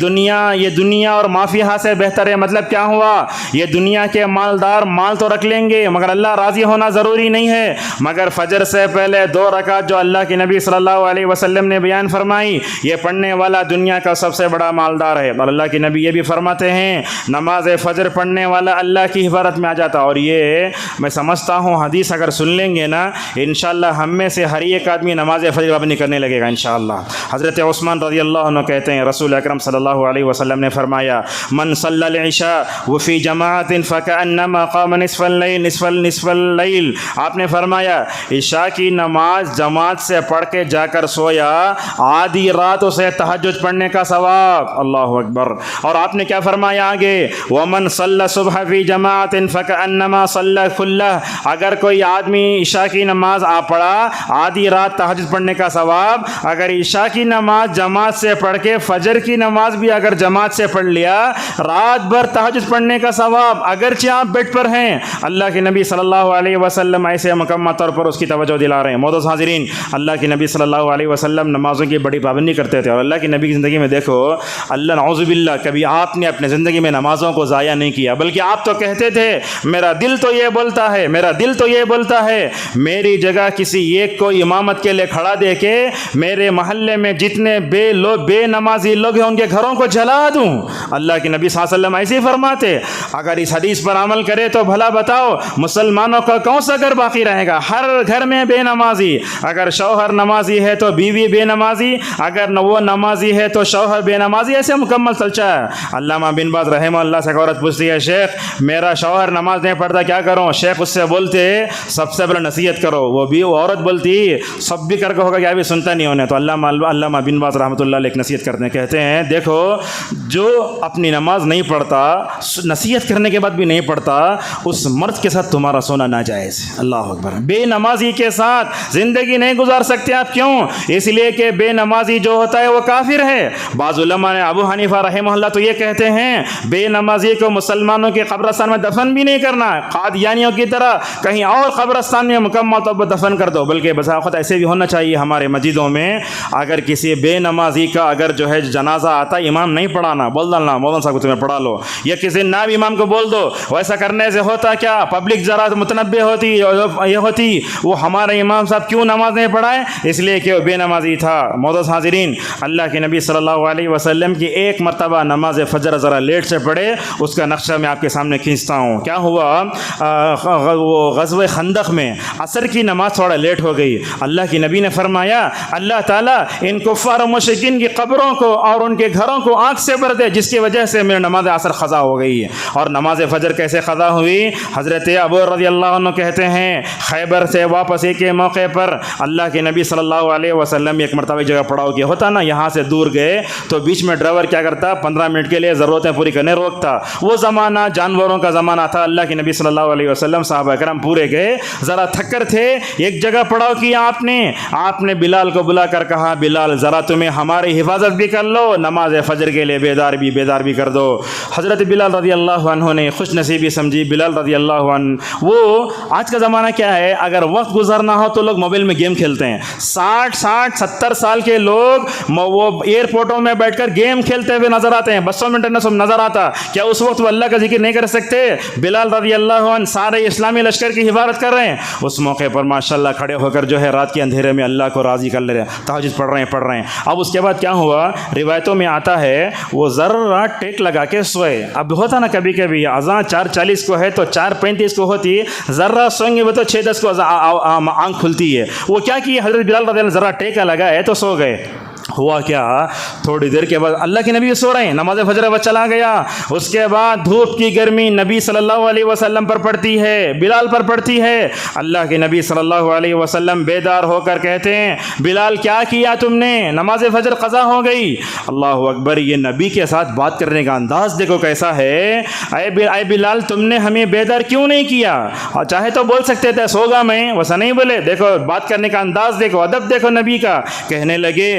دنیا اور مافیہ سے بہتر ہے، مطلب کیا ہوا، یہ دنیا کے مالدار مال تو رکھ لیں گے مگر اللہ راضی ہونا ضروری نہیں ہے، مگر فجر سے پہلے 2 رکعت جو اللہ کے نبی صلی اللہ علیہ وسلم نے بیان فرمائی یہ پڑھنے والا دنیا کا سب سے بڑا مالدار ہے۔ اور اللہ کے نبی یہ بھی فرماتے ہیں نماز فجر پڑھنے والا اللہ کی حفاظت میں آ جاتا۔ اور یہ میں سمجھتا ہوں حدیث اگر سن لیں گے نا انشاءاللہ ہم میں سے ہر ایک آدمی نماز فجر پابندی کرنے لگے گا انشاءاللہ۔ حضرت عثمان رضی اللہ عنہ کہتے ہیں رسول اکرم صلی اللہ علیہ وسلم نے فرمایا من صلی العشاء وفی جماعت فکأنما قام نصف اللیل، آپ نے فرمایا عشاء کی نماز جماعت سے پڑھ کے جا کر سویا آدھی رات اسے تہجد پڑھنے کا ثواب، اللہ اکبر۔ اور آپ نے کیا فرمایا آگے، ومن صلی صبح فی جماعت فکأنما صلی کلہ، اگر کوئی آدمی عشاء کی نماز پڑھا آدھی رات تہجد پڑھنے کا ثواب، اگر عشاء کی نماز جماعت سے پڑھ کے فجر کی نماز بھی اگر جماعت سے پڑھ لیا رات بھر تہجد پڑھنے کا ثواب، اگرچہ آپ بیڈ پر ہیں۔ اللہ کے نبی صلی اللہ علیہ وسلم ایسے مکمل طور پر اس کی توجہ دلا رہے ہیں۔ معزز حاضرین، اللہ کے نبی صلی اللہ علیہ وسلم نمازوں کی بڑی پابندی کرتے تھے، اور اللہ کے نبی کی زندگی میں دیکھو اللہ نعوذ باللہ کبھی آپ نے اپنے زندگی میں نمازوں کو ضائع نہیں کیا، بلکہ آپ تو کہتے تھے میرا دل تو یہ بولتا ہے، میرا دل تو یہ بولتا ہے میری جگہ کسی ایک کو امامت کے لیے کھڑا دے کے میرے محلے میں جتنے بے نمازی لوگ ہیں ان کے گھروں کو جلا دوں۔ اللہ کے نبی صلی اللہ علیہ وسلم ایسے ہی فرماتے، اگر اس حدیث پر عمل کرے تو بھلا بتاؤ مسلمانوں کا کون سا گھر باقی رہے گا؟ ہر گھر میں بے نمازی، اگر شوہر نمازی ہے تو بیوی بے نمازی، اگر وہ نمازی ہے تو شوہر بے نمازی، ایسے مکمل چلچا ہے۔ اللہ علامہ بن باز رحمہ اللہ سے عورت پوچھتی ہے شیخ میرا شوہر نماز نہیں پڑھتا کیا کروں؟ شیخ اس سے بولتے سب سے پہلے نصیحت کرو. وہ عورت بولتی سب بھی کر کے ہوگا کیا بھی سنتا نہیں ہونے. تو علامہ بن باز رحمۃ اللہ علیہ ایک نصیحت کرتے ہیں, کہتے ہیں دیکھو جو اپنی نماز نہیں پڑھتا نصیحت کرنے کے بعد بھی نہیں پڑھتا اس مرد کے ساتھ تمہارا سونا ناجائز. اللہ اکبر. بے نمازی کے ساتھ زندگی نہیں گزار سکتے آپ. کیوں؟ اس لیے کہ بے نمازی جو ہوتا ہے وہ کافر ہے. بعض علماء نے ابو حنیفہ رحمہ اللہ تو یہ کہتے ہیں بے نمازی کو مسلمانوں کے قبرستان میں دفن بھی نہیں کرنا, قادیانیوں کی طرح کہیں اور قبرستان میں مکمل طور پر دفن کر دو. بلکہ بسا وقت ایسے بھی ہونا چاہیے ہمارے مسجدوں میں اگر کسی بے نمازی کا اگر جو ہے جنازہ آتا امام نہیں پڑھانا بول ڈالنا مولانا صاحب کو تمہیں پڑھا لو, یا کسی نائب امام کو بول دو. ویسا کرنے سے ہوتا کیا پبلک ذرا متنبع ہوتی یہ ہوتی وہ ہمارے امام صاحب کیوں نماز نہیں پڑھائے اس لیے کہ وہ بے نمازی تھا. معزز حاضرین اللہ کے نبی صلی اللہ علیہ وسلم کی ایک مرتبہ نماز فجر ذرا لیٹ سے پڑھے اس کا نقشہ میں آپ کے سامنے کھینچتا ہوں. کیا ہوا وہ غزوہ خندق میں عصر کی نماز تھوڑا لیٹ ہو گئی. اللہ کی نبی نے فرمایا اللہ تعالیٰ ان کفار و مشرکین کی قبروں کو اور ان کے گھروں کو آگ سے بھر دے جس کی وجہ سے میری نماز عصر قضا ہو گئی ہے. اور نماز فجر کیسے قضا ہوئی؟ حضرت ابو رضی اللہ عنہ کہتے ہیں خیبر سے واپسی کے موقع پر اللہ کے نبی صلی اللہ علیہ وسلم ایک مرتبہ جگہ پڑاؤ کیا ہوتا نا یہاں سے دور گئے تو بیچ میں ڈرائیور کیا کرتا 15 منٹ کے لیے ضرورتیں پوری کرنے روکتا. وہ زمانہ جانوروں کا زمانہ تھا. اللہ کے نبی صلی اللہ علیہ وسلم صحابہ کرام پورے گئے ذرا تھک کر تھے ایک جگہ پڑاؤ کیا آپ نے بلال کو بلا کر کہا بلال ذرا تمہیں ہماری حفاظت بھی کر لو نماز فجر کے لیے بیدار بھی کر دو. حضرت بلال رضی اللہ عنہ نے خوش نصیبی سمجھی. بلال رضی اللہ عنہ وہ آج کا زمانہ کیا ہے اگر وقت گزرنا ہو تو لوگ موبائل میں گیم کھیلتے ہیں. 60-70 سال کے لوگ وہ ایئرپورٹوں میں بیٹھ کر گیم کھیلتے ہوئے نظر آتے ہیں بسوں میں انٹرنیٹ نظر آتا. کیا اس وقت وہ اللہ کا ذکر نہیں کر سکتے؟ بلال رضی اللہ عنہ سارے اسلامی لشکر کی حفاظت کر رہے ہیں. اس موقع پر ماشاءاللہ کھڑے ہو کر جو ہے رات کے اندھیرے میں اللہ کو راضی کر لے رہے ہیں تہجد پڑھ رہے ہیں. اب اس کے بعد کیا ہوا روایتوں میں آتا ہے وہ ذرا ٹیک لگا کے سوئے. اب ہوتا نا کبھی کبھی اذان 4:40 کو ہے تو 4:35 کو ہوتی ذرا سوئیں گے وہ تو 6:10 کو آنکھ کھلتی ہے. وہ کیا کی حضرت بلال رضی اللہ ذرا ٹیکا لگا ہے تو سو گئے. ہوا کیا تھوڑی دیر کے بعد اللہ کے نبی سو رہے ہیں نماز فجر وقت چلا گیا. اس کے بعد دھوپ کی گرمی نبی صلی اللہ علیہ وسلم پر پڑتی ہے بلال پر پڑتی ہے. اللہ کے نبی صلی اللہ علیہ وسلم بیدار ہو کر کہتے ہیں بلال کیا کیا تم نے نماز فجر قضا ہو گئی. اللہ اکبر. یہ نبی کے ساتھ بات کرنے کا انداز دیکھو کیسا ہے. اے بلال تم نے ہمیں بیدار کیوں نہیں کیا؟ اور چاہے تو بول سکتے تھے سو گا میں ویسا نہیں بولے. دیکھو بات کرنے کا انداز دیکھو ادب دیکھو نبی کا. کہنے لگے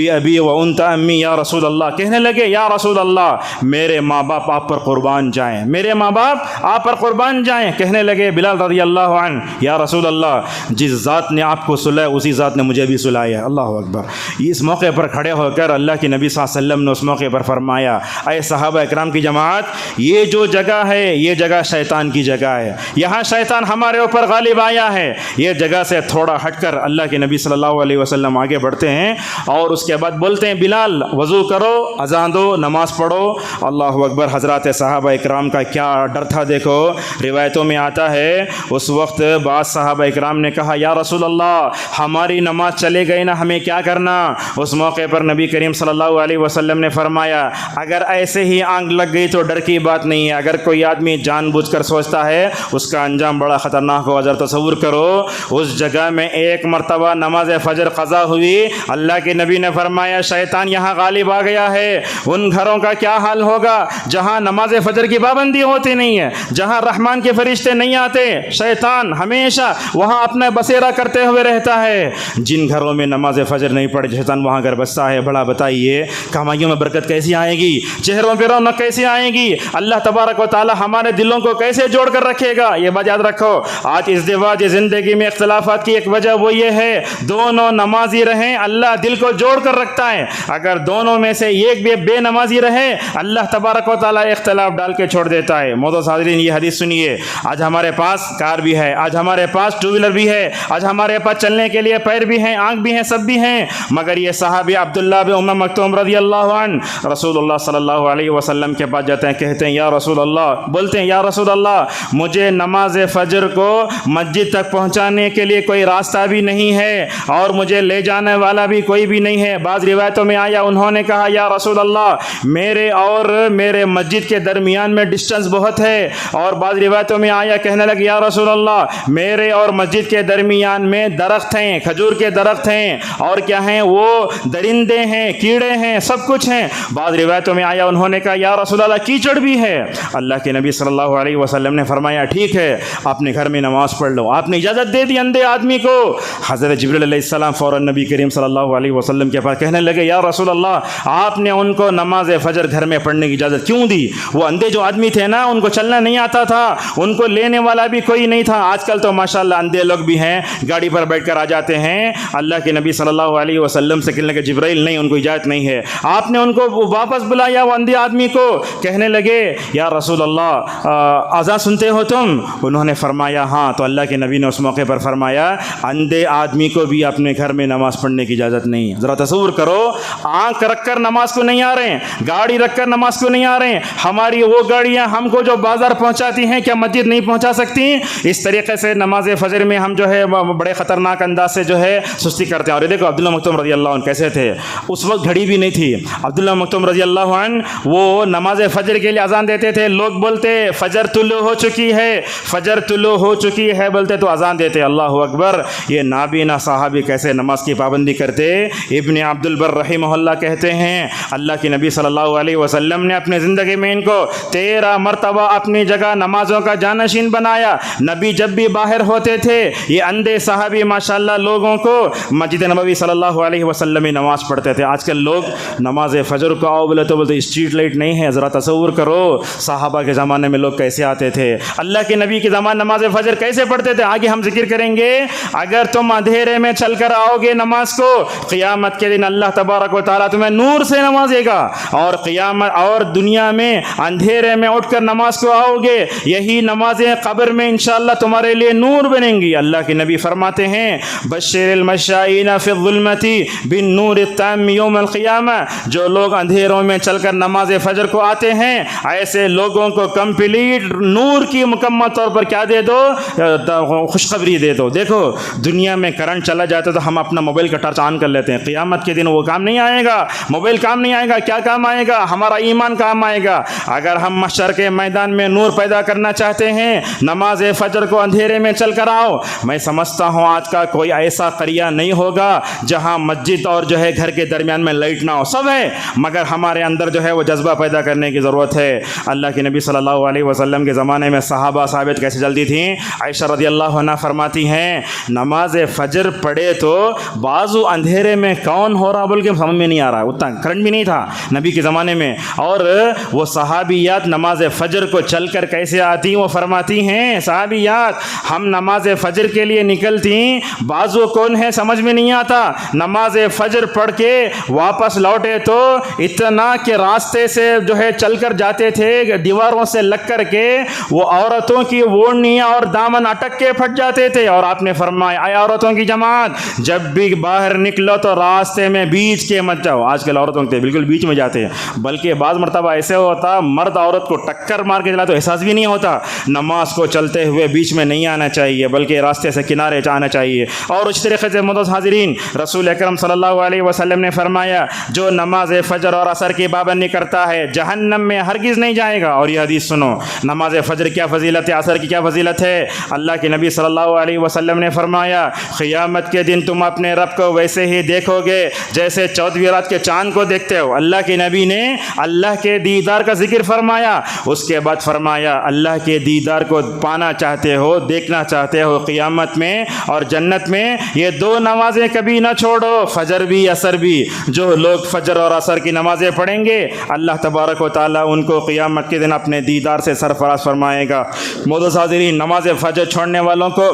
ابی و انتا امی یا رسول اللہ. کہنے لگے یا رسول اللہ میرے ماں باپ آپ پر قربان جائیں میرے ماں باپ آپ پر قربان جائیں. کہنے لگے بلال رضی اللہ عنہ یا رسول اللہ جس ذات نے آپ کو سلایا اسی ذات نے مجھے بھی سلایا. اللہ اکبر. اس موقع پر کھڑے ہو کر اللہ کے نبی صلی اللہ علیہ وسلم نے اس موقع پر فرمایا اے صحابہ اکرام کی جماعت یہ جو جگہ ہے یہ جگہ شیطان کی جگہ ہے. یہاں شیطان ہمارے اوپر غالب آیا ہے. یہ جگہ سے تھوڑا ہٹ کر اللہ کے نبی صلی اللہ علیہ وسلم آگے بڑھتے ہیں اور اس کے بعد بولتے ہیں بلال وضو کرو اذان دو نماز پڑھو. اللہ اکبر. حضرات صحابہ اکرام کا کیا ڈر تھا دیکھو. روایتوں میں آتا ہے اس وقت بعض صحابہ اکرام نے کہا یا رسول اللہ ہماری نماز چلے گئی نا ہمیں کیا کرنا؟ اس موقع پر نبی کریم صلی اللہ علیہ وسلم نے فرمایا اگر ایسے ہی آنکھ لگ گئی تو ڈر کی بات نہیں ہے. اگر کوئی آدمی جان بوجھ کر سوچتا ہے اس کا انجام بڑا خطرناک ہو. ذرا تصور کرو اس جگہ میں ایک مرتبہ نماز فجر قضا ہوئی. اللہ کے نبی نے فرمایا شیطان یہاں غالب آ گیا ہے. ان گھروں کا کیا حال ہوگا جہاں نماز فجر کی پابندی ہوتی نہیں ہے جہاں رحمان کے فرشتے نہیں آتے. شیطان ہمیشہ وہاں اپنا بسیرا کرتے ہوئے رہتا ہے. جن گھروں میں نماز فجر نہیں پڑھے شیطان وہاں گھر بستا ہے. بڑا بتائیے کمائیوں میں برکت کیسی آئے گی؟ چہروں پہ رونق کیسی آئے گی؟ اللہ تبارک و تعالی ہمارے دلوں کو کیسے جوڑ کر رکھے گا؟ یہ بات یاد رکھو. آج ازدواج زندگی میں اختلافات کی ایک وجہ وہ یہ ہے دونوں نمازی رہیں اللہ دل کو جوڑ کر رکھتا ہے. اگر دونوں میں سے ایک بھی بے نمازی رہے اللہ تبارک و تعالی اختلاف ڈال کے چھوڑ دیتا ہے. معزز حاضرین یہ حدیث سنیے. آج ہمارے پاس کار بھی ہے آج ہمارے پاس ٹو ویلر بھی ہے آج ہمارے پاس چلنے کے لیے پیر بھی ہیں آنکھ بھی ہیں سب بھی ہیں. مگر یہ صحابی عبداللہ بن ام مکتوم رضی اللہ عنہ رسول اللہ صلی اللہ علیہ وسلم کے پاس جاتے ہیں کہتے ہیں یا رسول اللہ بولتے ہیں یا رسول اللہ مجھے نماز فجر کو مسجد تک پہنچانے کے لیے کوئی راستہ بھی نہیں ہے اور مجھے لے جانے والا بھی کوئی بھی نہیں ہے. ہیں. بعض روایتوں میں آیا انہوں نے کہا یا رسول اللہ میرے اور میرے مسجد کے درمیان میں ڈسٹنس بہت ہے. اور بعض روایتوں میں آیا کہنے لگے یا رسول اللہ میرے اور مسجد کے درمیان میں درخت ہیں, کھجور کے درخت ہیں, اور کیا ہیں وہ درندے ہیں, کیڑے ہیں, سب کچھ ہیں. بعض روایتوں میں آیا انہوں نے کہا یا رسول اللہ کیچڑ بھی ہے. اللہ کے نبی صلی اللہ علیہ وسلم نے فرمایا ٹھیک ہے اپنے گھر میں نماز پڑھ لو. آپ نے اجازت دے دی اندھے آدمی کو. حضرت جبریل علیہ السلام فوراً نبی کریم صلی اللہ علیہ وسلم کے پاس کہنے لگے یا رسول اللہ آپ نے ان کو نماز فجر گھر میں پڑھنے کی اجازت کیوں دی؟ وہ اندھے جو آدمی تھے نا ان کو چلنا نہیں آتا تھا, ان کو لینے والا بھی کوئی نہیں تھا. آج کل تو ماشاءاللہ اندھے لوگ بھی ہیں, گاڑی پر بیٹھ کر آ جاتے ہیں. اللہ کے نبی صلی اللہ علیہ وسلم سے کہنے لگے جبرائیل نہیں ان کو اجازت نہیں ہے. آپ نے ان کو واپس بلایا وہ اندھے آدمی کو. کہنے لگے یا رسول اللہ اذان سنتے ہو تم؟ انہوں نے فرمایا ہاں. تو اللہ کے نبی نے اس موقع پر فرمایا اندھے آدمی کو بھی اپنے گھر میں نماز پڑھنے کی اجازت نہیں ہے. ذرا تصور کرو, آنکھ رکھ کر نماز کو نہیں آ رہے ہیں, گاڑی رکھ کر نماز کو نہیں آ رہے ہیں. ہماری وہ گاڑیاں ہم کو جو بازار پہنچاتی ہیں کیا مسجد نہیں پہنچا سکتی؟ اس طریقے سے نماز فجر میں ہم جو ہے بڑے خطرناک انداز سے جو ہے سستی کرتے ہیں. اور یہ دیکھو عبداللہ مکتوم رضی اللہ عنہ کیسے تھے, اس وقت گھڑی بھی نہیں تھی. عبداللہ مکتوم رضی اللہ عنہ وہ نماز فجر کے لیے اذان دیتے تھے. لوگ بولتے فجر طلوع ہو چکی ہے, فجر طلوع ہو چکی ہے بولتے تو اذان دیتے. اللہ اکبر. یہ نابینا صحابی کیسے نماز کی پابندی کرتے. ابن عبد البر رحمہ اللہ کہتے ہیں اللہ کے نبی صلی اللہ علیہ وسلم نے اپنے زندگی میں ان کو 13 مرتبہ اپنی جگہ نمازوں کا جانشین بنایا. نبی جب بھی باہر ہوتے تھے یہ اندھے صحابی ماشاءاللہ لوگوں کو مسجد نبوی صلی اللہ علیہ وسلم میں نماز پڑھتے تھے. آج کل لوگ نماز فجر کو آؤ بولے تو بولتے اسٹریٹ لائٹ نہیں ہے. ذرا تصور کرو صحابہ کے زمانے میں لوگ کیسے آتے تھے, اللہ کے نبی کے زمانے نماز فجر کیسے پڑھتے تھے. آگے ہم ذکر کریں گے. اگر تم اندھیرے میں چل کر آؤ گے نماز کو, قیامت کے دن اللہ تبارک و تعالیٰ تمہیں نور سے نوازے گا. اور قیامت اور دنیا میں اندھیرے میں اٹھ کر نماز کو آؤ گے, یہی نمازیں قبر میں انشاءاللہ تمہارے لیے نور بنیں گی. اللہ کے نبی فرماتے ہیں بشر المشائین فی الظلمۃ بالنور التام یوم القیامہ. جو لوگ اندھیروں میں چل کر نماز فجر کو آتے ہیں ایسے لوگوں کو کمپلیٹ نور کی مکمل طور پر کیا دے دو, خوشخبری دے دو. دیکھو دنیا میں کرنٹ چلا جاتا تو ہم اپنا موبائل کا ٹارچ آن کر لیتے ہیں. قیامت کے دن وہ کام نہیں آئے گا, موبائل کام نہیں آئے گا. کیا کام آئے گا؟ ہمارا ایمان کام آئے گا. اگر ہم محشر کے میدان میں نور پیدا کرنا چاہتے ہیں نماز فجر کو اندھیرے میں چل کر آؤ. میں سمجھتا ہوں آج کا کوئی ایسا قریہ نہیں ہوگا جہاں مسجد اور جو ہے گھر کے درمیان میں لائٹ نہ ہو. سب ہے مگر ہمارے اندر جو ہے وہ جذبہ پیدا کرنے کی ضرورت ہے. اللہ کے نبی صلی اللہ علیہ وسلم کے زمانے میں صحابہ ثابت کیسے جلدی تھیں. عائشہ رضی اللہ عنہا فرماتی ہیں نماز فجر پڑھے تو بازو اندھیرے میں کون ہو رہا بول کے سمجھ میں نہیں آ رہا. اتنا کرنٹ بھی نہیں تھا نبی کے زمانے میں. اور وہ صحابیات نماز فجر کو چل کر کیسے آتی, وہ فرماتی ہیں صحابیات ہم نماز فجر کے لیے نکلتی, بازو کون ہے سمجھ میں نہیں آتا. نماز فجر پڑھ کے واپس لوٹے تو اتنا کہ راستے سے جو ہے چل کر جاتے تھے دیواروں سے لگ کر کے وہ عورتوں کی اوڑھنیاں اور دامن اٹک کے پھٹ جاتے تھے. اور آپ نے فرمایا اے عورتوں کی جماعت جب بھی باہر نکلو تو راستے میں بیچ کے مت جاؤ. آج کل عورتوں کے بالکل بیچ میں جاتے ہیں, بلکہ بعض مرتبہ ایسے ہوتا مرد عورت کو ٹکر مار کے چلا تو احساس بھی نہیں ہوتا. نماز کو چلتے ہوئے بیچ میں نہیں آنا چاہیے بلکہ راستے سے کنارے جانا چاہیے. اور اس طریقے سے معزز حاضرین رسول اکرم صلی اللہ علیہ وسلم نے فرمایا جو نماز فجر اور عصر کی پابندی کرتا ہے جہنم میں ہرگز نہیں جائے گا. اور یہ حدیث سنو, نماز فجر کیا فضیلت ہے, عصر کی کیا فضیلت ہے. اللہ کے نبی صلی اللہ علیہ وسلم نے فرمایا قیامت کے دن تم اپنے رب کو ویسے ہی دیکھو گے جیسے 14ویں رات کے چاند کو دیکھتے ہو. اللہ کے نبی نے اللہ کے دیدار کا ذکر فرمایا. اس کے بعد فرمایا اللہ کے دیدار کو پانا چاہتے ہو, دیکھنا چاہتے ہو قیامت میں اور جنت میں, یہ 2 نمازیں کبھی نہ چھوڑو, فجر بھی عصر بھی. جو لوگ فجر اور عصر کی نمازیں پڑھیں گے اللہ تبارک و تعالیٰ ان کو قیامت کے دن اپنے دیدار سے سرفراز فرمائے گا. معزز حاضرین نماز فجر چھوڑنے والوں کو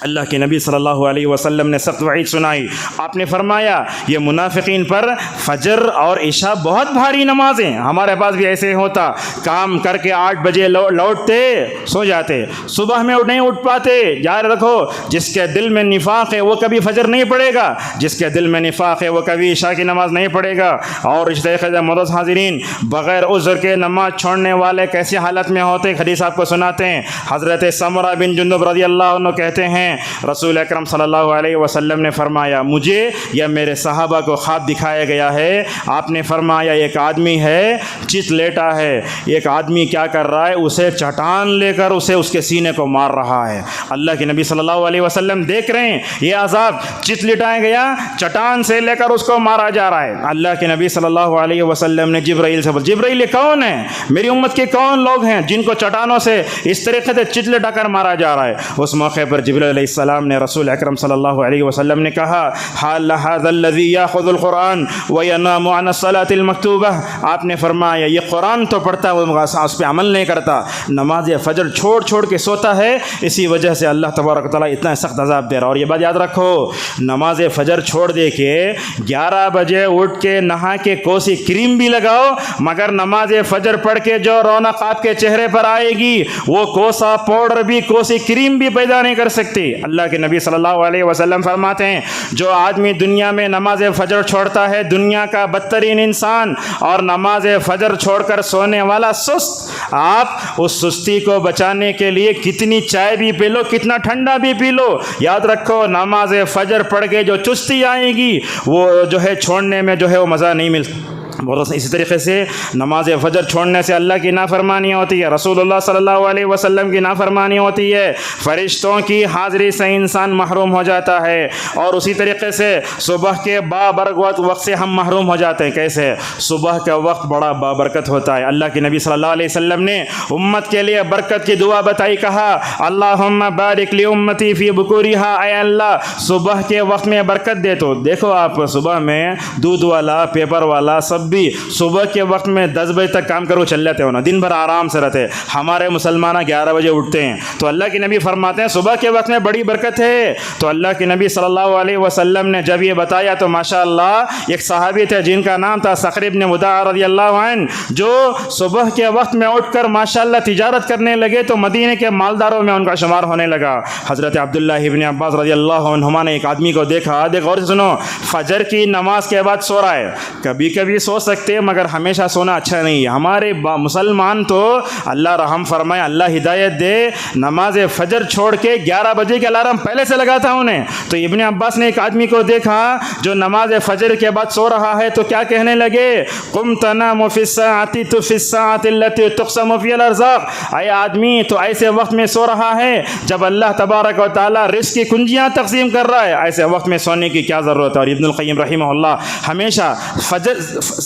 اللہ کے نبی صلی اللہ علیہ وسلم نے سخت وعید سنائی. آپ نے فرمایا یہ منافقین پر فجر اور عشاء بہت بھاری نمازیں. ہمارے پاس بھی ایسے ہوتا, کام کر کے 8 بجے لوٹتے سو جاتے, صبح میں نہیں اٹھ پاتے. یاد رکھو جس کے دل میں نفاق ہے وہ کبھی فجر نہیں پڑھے گا, جس کے دل میں نفاق ہے وہ کبھی عشاء کی نماز نہیں پڑھے گا. اور اس طریقے سے معزز حاضرین بغیر عذر کے نماز چھوڑنے والے کیسی حالت میں ہوتے, حدیث آپ کو سناتے ہیں. حضرت سمرہ بن جندب رضی اللہ عنہ کہتے ہیں ہیں رسول اکرم صلی اللہ علیہ وسلم نے فرمایا مجھے یا میرے صحابہ کو خواب دکھایا گیا ہے. آپ نے فرمایا ایک آدمی ہے چت لیٹا ہے, ایک آدمی کیا کر رہا ہے, اسے چٹان لے کر اسے اس کے سینے کو مار رہا ہے. اللہ کے نبی صلی اللہ علیہ وسلم دیکھ رہے ہیں یہ عذاب, چت لٹایا گیا, چٹان سے لے کر اس کو مارا جا رہا ہے. اللہ کے نبی صلی اللہ علیہ وسلم نے جبرائیل سے بولا جبرائیل یہ کون ہے, میری امت کے کون لوگ ہیں جن کو چٹانوں سے اس طریقے سے چت لٹا کر مارا جا رہا ہے. اس موقع پر جبرائیل علیہ السلام نے رسول اکرم صلی اللہ علیہ وسلم نے کہا حال هذا الذي ياخذ القرآن وينام عن الصلاة المكتوبة. آپ نے فرمایا یہ قرآن تو پڑھتا ہے اس پہ عمل نہیں کرتا, نماز فجر چھوڑ کے سوتا ہے, اسی وجہ سے اللہ تبارک و تعالیٰ اتنا سخت عذاب دے رہا. اور یہ بات یاد رکھو, نماز فجر چھوڑ دے کے 11 بجے اٹھ کے نہا کے کوسی کریم بھی لگاؤ, مگر نماز فجر پڑھ کے جو رونق آپ کے چہرے پر آئے گی وہ کوسا پاؤڈر بھی کوسی کریم بھی پیدا نہیں کر سکتی. اللہ کے نبی صلی اللہ علیہ وسلم فرماتے ہیں جو آدمی دنیا میں نماز فجر چھوڑتا ہے دنیا کا بدترین انسان, اور نماز فجر چھوڑ کر سونے والا سست. آپ اس سستی کو بچانے کے لیے کتنی چائے بھی پی لو, کتنا ٹھنڈا بھی پی لو, یاد رکھو نماز فجر پڑھ کے جو چستی آئے گی وہ جو ہے چھوڑنے میں جو ہے وہ مزہ نہیں ملتا. اسی طریقے سے نماز فجر چھوڑنے سے اللہ کی نافرمانی ہوتی ہے, رسول اللہ صلی اللہ علیہ وسلم کی نافرمانی ہوتی ہے, فرشتوں کی حاضری سے انسان محروم ہو جاتا ہے, اور اسی طریقے سے صبح کے بابرکت وقت سے ہم محروم ہو جاتے ہیں. کیسے؟ صبح کا وقت بڑا بابرکت ہوتا ہے. اللہ کے نبی صلی اللہ علیہ وسلم نے امت کے لیے برکت کی دعا بتائی, کہا اللہم بارک لی امتی فی بکورہا, اے اللہ صبح کے وقت میں برکت دے. تو دیکھو آپ صبح میں دودھ والا پیپر والا سب بھی صبح کے وقت میں 10 بجے تک کام کرو چل جاتے ہو نا, دن بھر آرام سے رہتے. ہمارے مسلمان 11 بجے اٹھتے ہیں, تو اللہ کے نبی فرماتے ہیں صبح کے وقت میں بڑی برکت ہے. تو اللہ کے نبی صلی اللہ علیہ وسلم نے جب یہ بتایا تو ماشاءاللہ ایک صحابی تھے جن کا نام تھا صخر بن مدع رضی اللہ عنہ, جو صبح کے وقت میں اٹھ کر ماشاءاللہ تجارت کرنے لگے تو مدینے کے مالداروں میں ان کا شمار ہونے لگا. حضرت عبداللہ ابن عباس رضی اللہ عنہما نے ایک آدمی کو دیکھا, دیکھ غور سے سنو, فجر کی نماز کے بعد سو رہا ہے. کبھی کبھی سو سکتے مگر ہمیشہ سونا اچھا نہیں ہے. ہمارے مسلمان تو اللہ رحم فرمائے, اللہ ہدایت دے, نماز فجر چھوڑ کے 11 بجے کے الارم پہلے سے لگاتا انہیں. تو ابن عباس نے ایک آدمی کو دیکھا جو نماز فجر کے بعد سو رہا ہے تو کیا کہنے لگے, قم تنام فی الساعۃ تو فی الساعۃ التي تقسم فی الارزاق. اے آدمی تو ایسے وقت میں سو رہا ہے جب اللہ تبارک و تعالی رزق کی کنجیاں تقسیم کر رہا ہے, ایسے وقت میں سونے کی کیا ضرورت ہے. اور ابن القیم رحمہ اللہ ہمیشہ فجر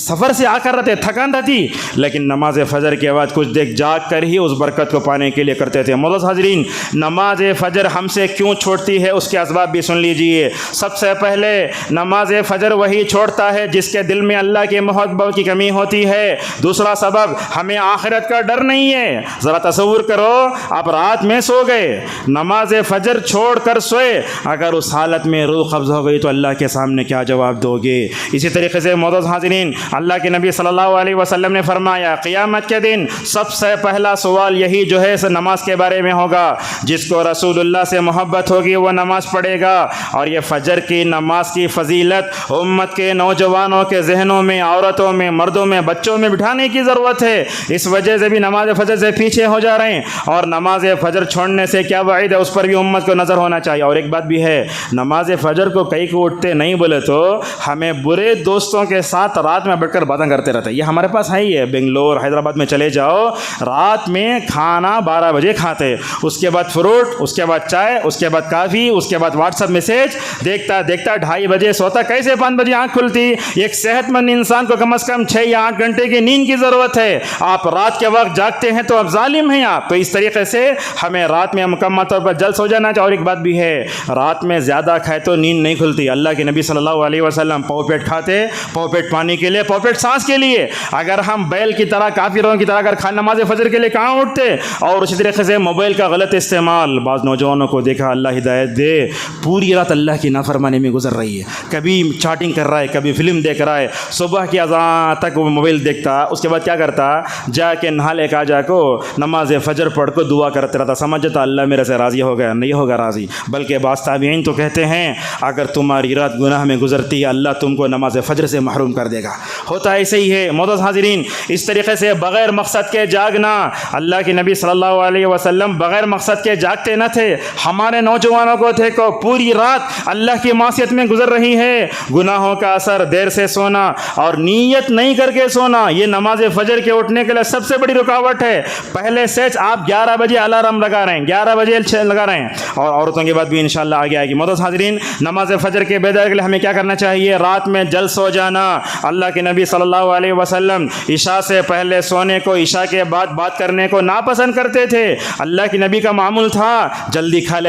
سفر سے آ کر رہتے, تھکان رہتی, لیکن نماز فجر کے بعد کچھ دیکھ جاگ کر ہی اس برکت کو پانے کے لیے کرتے تھے. معزز حاضرین, نماز فجر ہم سے کیوں چھوٹتی ہے اس کے اسباب بھی سن لیجئے. سب سے پہلے نماز فجر وہی چھوڑتا ہے جس کے دل میں اللہ کی محبت کی کمی ہوتی ہے. دوسرا سبب, ہمیں آخرت کا ڈر نہیں ہے. ذرا تصور کرو آپ رات میں سو گئے, نماز فجر چھوڑ کر سوئے, اگر اس حالت میں روح قبض ہو گئی تو اللہ کے سامنے کیا جواب دو گے. اسی طریقے سے معزز حاضرین, اللہ کے نبی صلی اللہ علیہ وسلم نے فرمایا قیامت کے دن سب سے پہلا سوال یہی جو ہے نماز کے بارے میں ہوگا. جس کو رسول اللہ سے محبت ہوگی وہ نماز پڑھے گا. اور یہ فجر کی نماز کی فضیلت امت کے نوجوانوں کے ذہنوں میں, عورتوں میں, مردوں میں, بچوں میں بٹھانے کی ضرورت ہے. اس وجہ سے بھی نماز فجر سے پیچھے ہو جا رہے ہیں, اور نماز فجر چھوڑنے سے کیا وعید ہے اس پر بھی امت کو نظر ہونا چاہیے. اور ایک بات بھی ہے, نماز فجر کو کئی کو اٹھتے نہیں بولے تو ہمیں برے دوستوں کے ساتھ رات میں بیٹھ کر باتیں کرتے رہتے. یہ ہمارے پاس ہے ہی ہے, بنگلور حیدرآباد میں چلے جاؤ, رات میں کھانا 12 بجے کھاتے, اس کے بعد فروٹ, اس کے بعد چائے, اس کے بعد کافی, اس کے بعد واٹس ایپ میسیج, دیکھتا 2:30 بجے سوتا, کیسے 5 بجے آنکھ کھلتی. ایک صحت مند انسان کو کم از کم 6 یا 8 گھنٹے کی نیند کی ضرورت ہے. آپ رات کے وقت جاگتے ہیں تو اب ظالم ہیں آپ. تو اس طریقے سے ہمیں رات میں مکمل طور پر جلد سو جانا چاہیے. اور ایک بات بھی ہے, رات میں زیادہ کھائے تو نیند نہیں کھلتی. اللہ کے نبی صلی اللہ علیہ وسلم پاؤ پیٹ کھاتے, پاؤ پیٹ پانی کے لیے, پاؤ پیٹ سانس کے لیے. اگر ہم بیل کی طرح کافروں کی طرح اگر نماز فجر کے لیے کہاں اٹھتے. اور اسی طریقے سے موبائل کا غلط استعمال, بعض نوجوانوں کو دیکھا, اللہ ہدایت دے, پوری رات اللہ کی نافرمانی میں گزر رہی ہے. کبھی چاٹنگ کر رہا ہے, کبھی فلم دیکھ رہا ہے, صبح کی اذان تک وہ موبائل دیکھتا, اس کے بعد کیا کرتا, جا کے نہا لے کے جا کو نماز فجر پڑھ کو دعا کرتے رہتا. سمجھتا اللہ میرے سے راضی ہو گیا, نہیں ہوگا راضی. بلکہ بعض تابعین تو کہتے ہیں اگر تمہاری رات گناہ میں گزرتی ہے اللہ تم کو نماز فجر سے محروم کر دے گا. ہوتا ایسے ہی ہے۔ معزز حاضرین، اس طریقے سے بغیر مقصد کے جاگنا، اللہ کے نبی صلی اللہ علیہ وسلم بغیر مقصد کے جاگتے نہ تھے۔ ہمارے نوجوانوں کو دیکھو پوری رات اللہ کی معصیت میں گزر رہی ہے، گناہوں کا اثر، دیر سے سونا اور نیت نہیں کر کے سونا، یہ نماز فجر کے اٹھنے کے لیے سب سے بڑی رکاوٹ ہے۔ پہلے سیچ آپ 11 بجے الارم لگا رہے ہیں، 11 بجے لگا رہے ہیں، اور عورتوں کی بات بھی انشاءاللہ آگے آئے گی۔ معزز حاضرین، نماز فجر کے بیداری کے لیے ہمیں کیا کرنا چاہیے؟ رات میں جلد سو جانا۔ اللہ کے نبی صلی اللہ علیہ وسلم عشاء سے پہلے سونے کو، عشاء کے بعد بات کرنے کو ناپسند کرتے تھے۔ اللہ کے نبی کا معمول تھا جلدی کھا